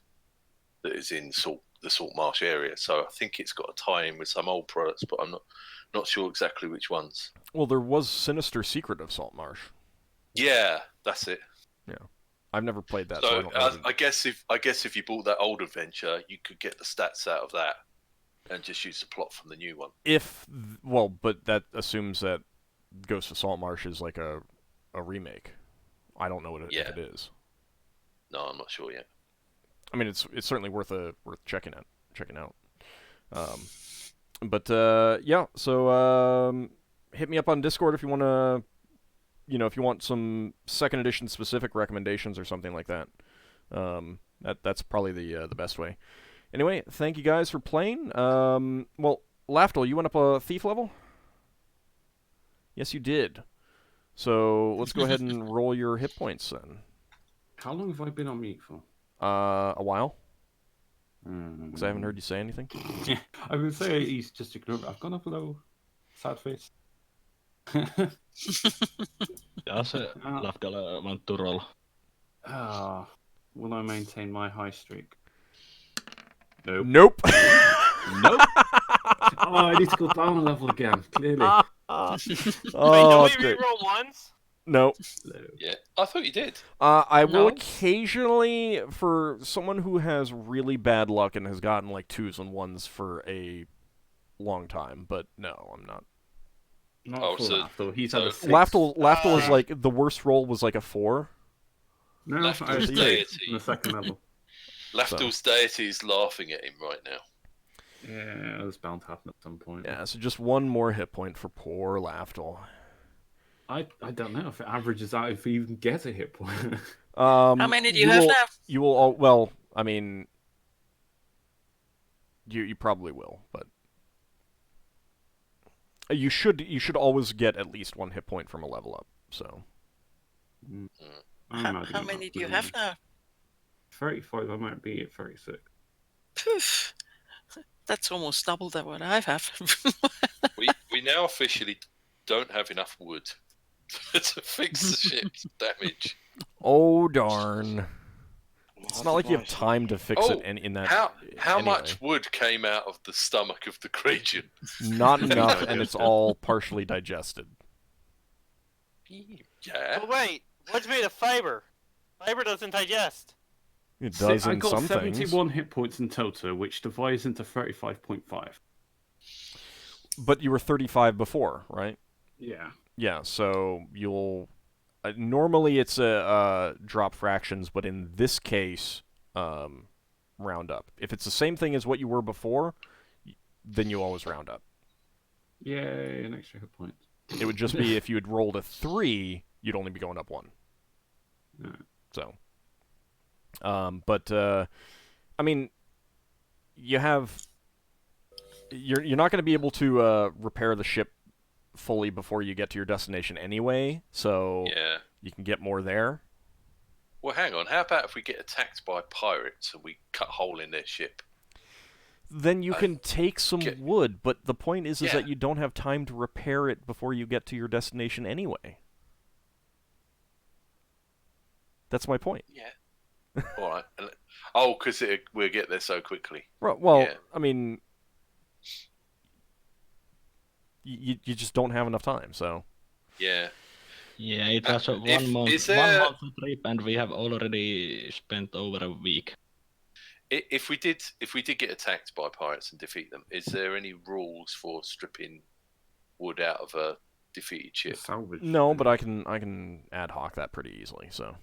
that is in the Salt Marsh area. So I think it's got a tie-in with some old products, but I'm not sure exactly which ones. Well, there was Sinister Secret of Salt Marsh. Yeah, that's it. Yeah, I've never played that. So, so I guess if you bought that old adventure, you could get the stats out of that and just use the plot from the new one. But that assumes that Ghost of Saltmarsh is like a remake. I don't know if it is. No, I'm not sure yet. I mean, it's certainly worth checking out. So hit me up on Discord if you want to, if you want some second edition specific recommendations or something like that. That's probably the best way. Anyway, thank you guys for playing. Well, Lafdul, you went up a thief level? Yes, you did. So let's go ahead and roll your hit points then. How long have I been on mute for? A while. Because I haven't heard you say anything. Yeah, I would say he's just ignoring. I've gone up a level. Sad face. Does Lafdul want to roll? Will I maintain my high streak? Nope. Nope. Nope. I need to go down a level again. Clearly. Wait, Oh, do we reroll once? Nope. Yeah, I thought you did. I will No. occasionally, for someone who has really bad luck and has gotten like 2s and 1s for a long time, but no, I'm not. Not for Lafdul. He's had a 6. Lafdul is like, the worst roll was like a 4. No, Lafdul's I was 3 deity. on the second level. Lafdul's deity is laughing at him right now. Yeah, that's bound to happen at some point. Yeah, so just one more hit point for poor Lafdul. I don't know if it averages out if he even gets a hit point. How many do you have now? You will all, well, I mean, you probably will, but you should always get at least 1 hit point from a level up. So. How many do you have now? 35. I might be at 36. Poof. That's almost double than what I have. we now officially don't have enough wood to fix the ship's damage. Oh darn! It's not like you have time to fix it in that. How anyway. much wood came out of the stomach of the creature? Not enough, and it's all partially digested. Yeah. But wait, what's made of fiber? Fiber doesn't digest. It does I in got some 71 things. hit points in total, which divides into 35.5. But you were 35 before, right? Yeah. Yeah, so you'll... normally it's a drop fractions, but in this case, round up. If it's the same thing as what you were before, then you always round up. Yay, an extra hit point. It would just be if you had rolled a 3, you'd only be going up 1. Right. So... I mean, you're not going to be able to repair the ship fully before you get to your destination anyway, so Yeah. you can get more there. Well, hang on. How about if we get attacked by pirates and we cut a hole in their ship? Then you can take some wood, but the point is Yeah. that you don't have time to repair it before you get to your destination anyway. That's my point. Yeah. All right. Oh, because we'll get there so quickly. Well, Yeah. I mean, you just don't have enough time, so... Yeah. Yeah, it was a if- 1 month, is there- 1 month trip, and we have already spent over a week. If we did get attacked by pirates and defeat them, is there any rules for stripping wood out of a defeated ship? Salvage. No, but I can ad hoc that pretty easily. So.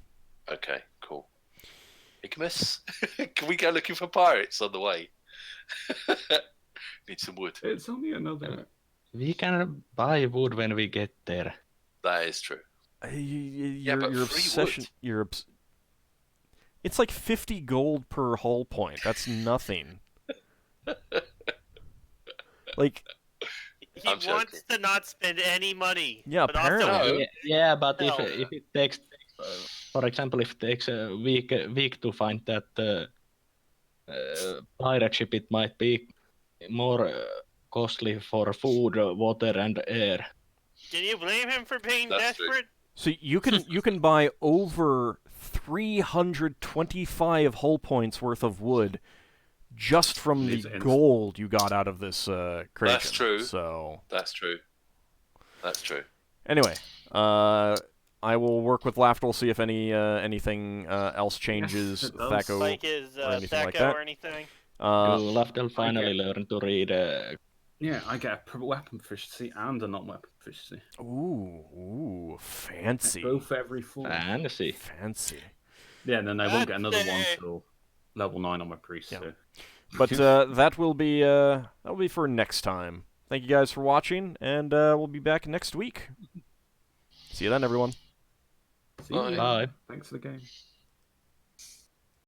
Okay, cool. Higgimus, can we go looking for pirates on the way? Need some wood. It's only another. We can buy wood when we get there. That is true. Your but free obsession. wood. It's like 50 gold per hull point. That's nothing. Like. He wants to not spend any money. Yeah, but apparently. Also, Yeah, but No. if it takes, for example, if it takes a week to find that pirate ship, it might be more costly for food, water, and air. can you blame him for being That's true. desperate? So you can buy over 325 hull points worth of wood just from the gold you got out of this creation. That's true. So That's true. That's true. anyway, I will work with Lafdul, see if anything else changes. Yes, it does. Thaco Like his or anything like Thaco that. or anything? Lafdul finally learn to read. Yeah, I get a weapon proficiency and a non-weapon proficiency. Ooh, fancy. Both every 4. Fantasy. Fancy. Yeah, and then I won't get another one Fancy. till level 9 on my priest. Yeah. So. But that will be for next time. Thank you guys for watching, and we'll be back next week. See you then, everyone. See you. Bye. Bye. Thanks for the game.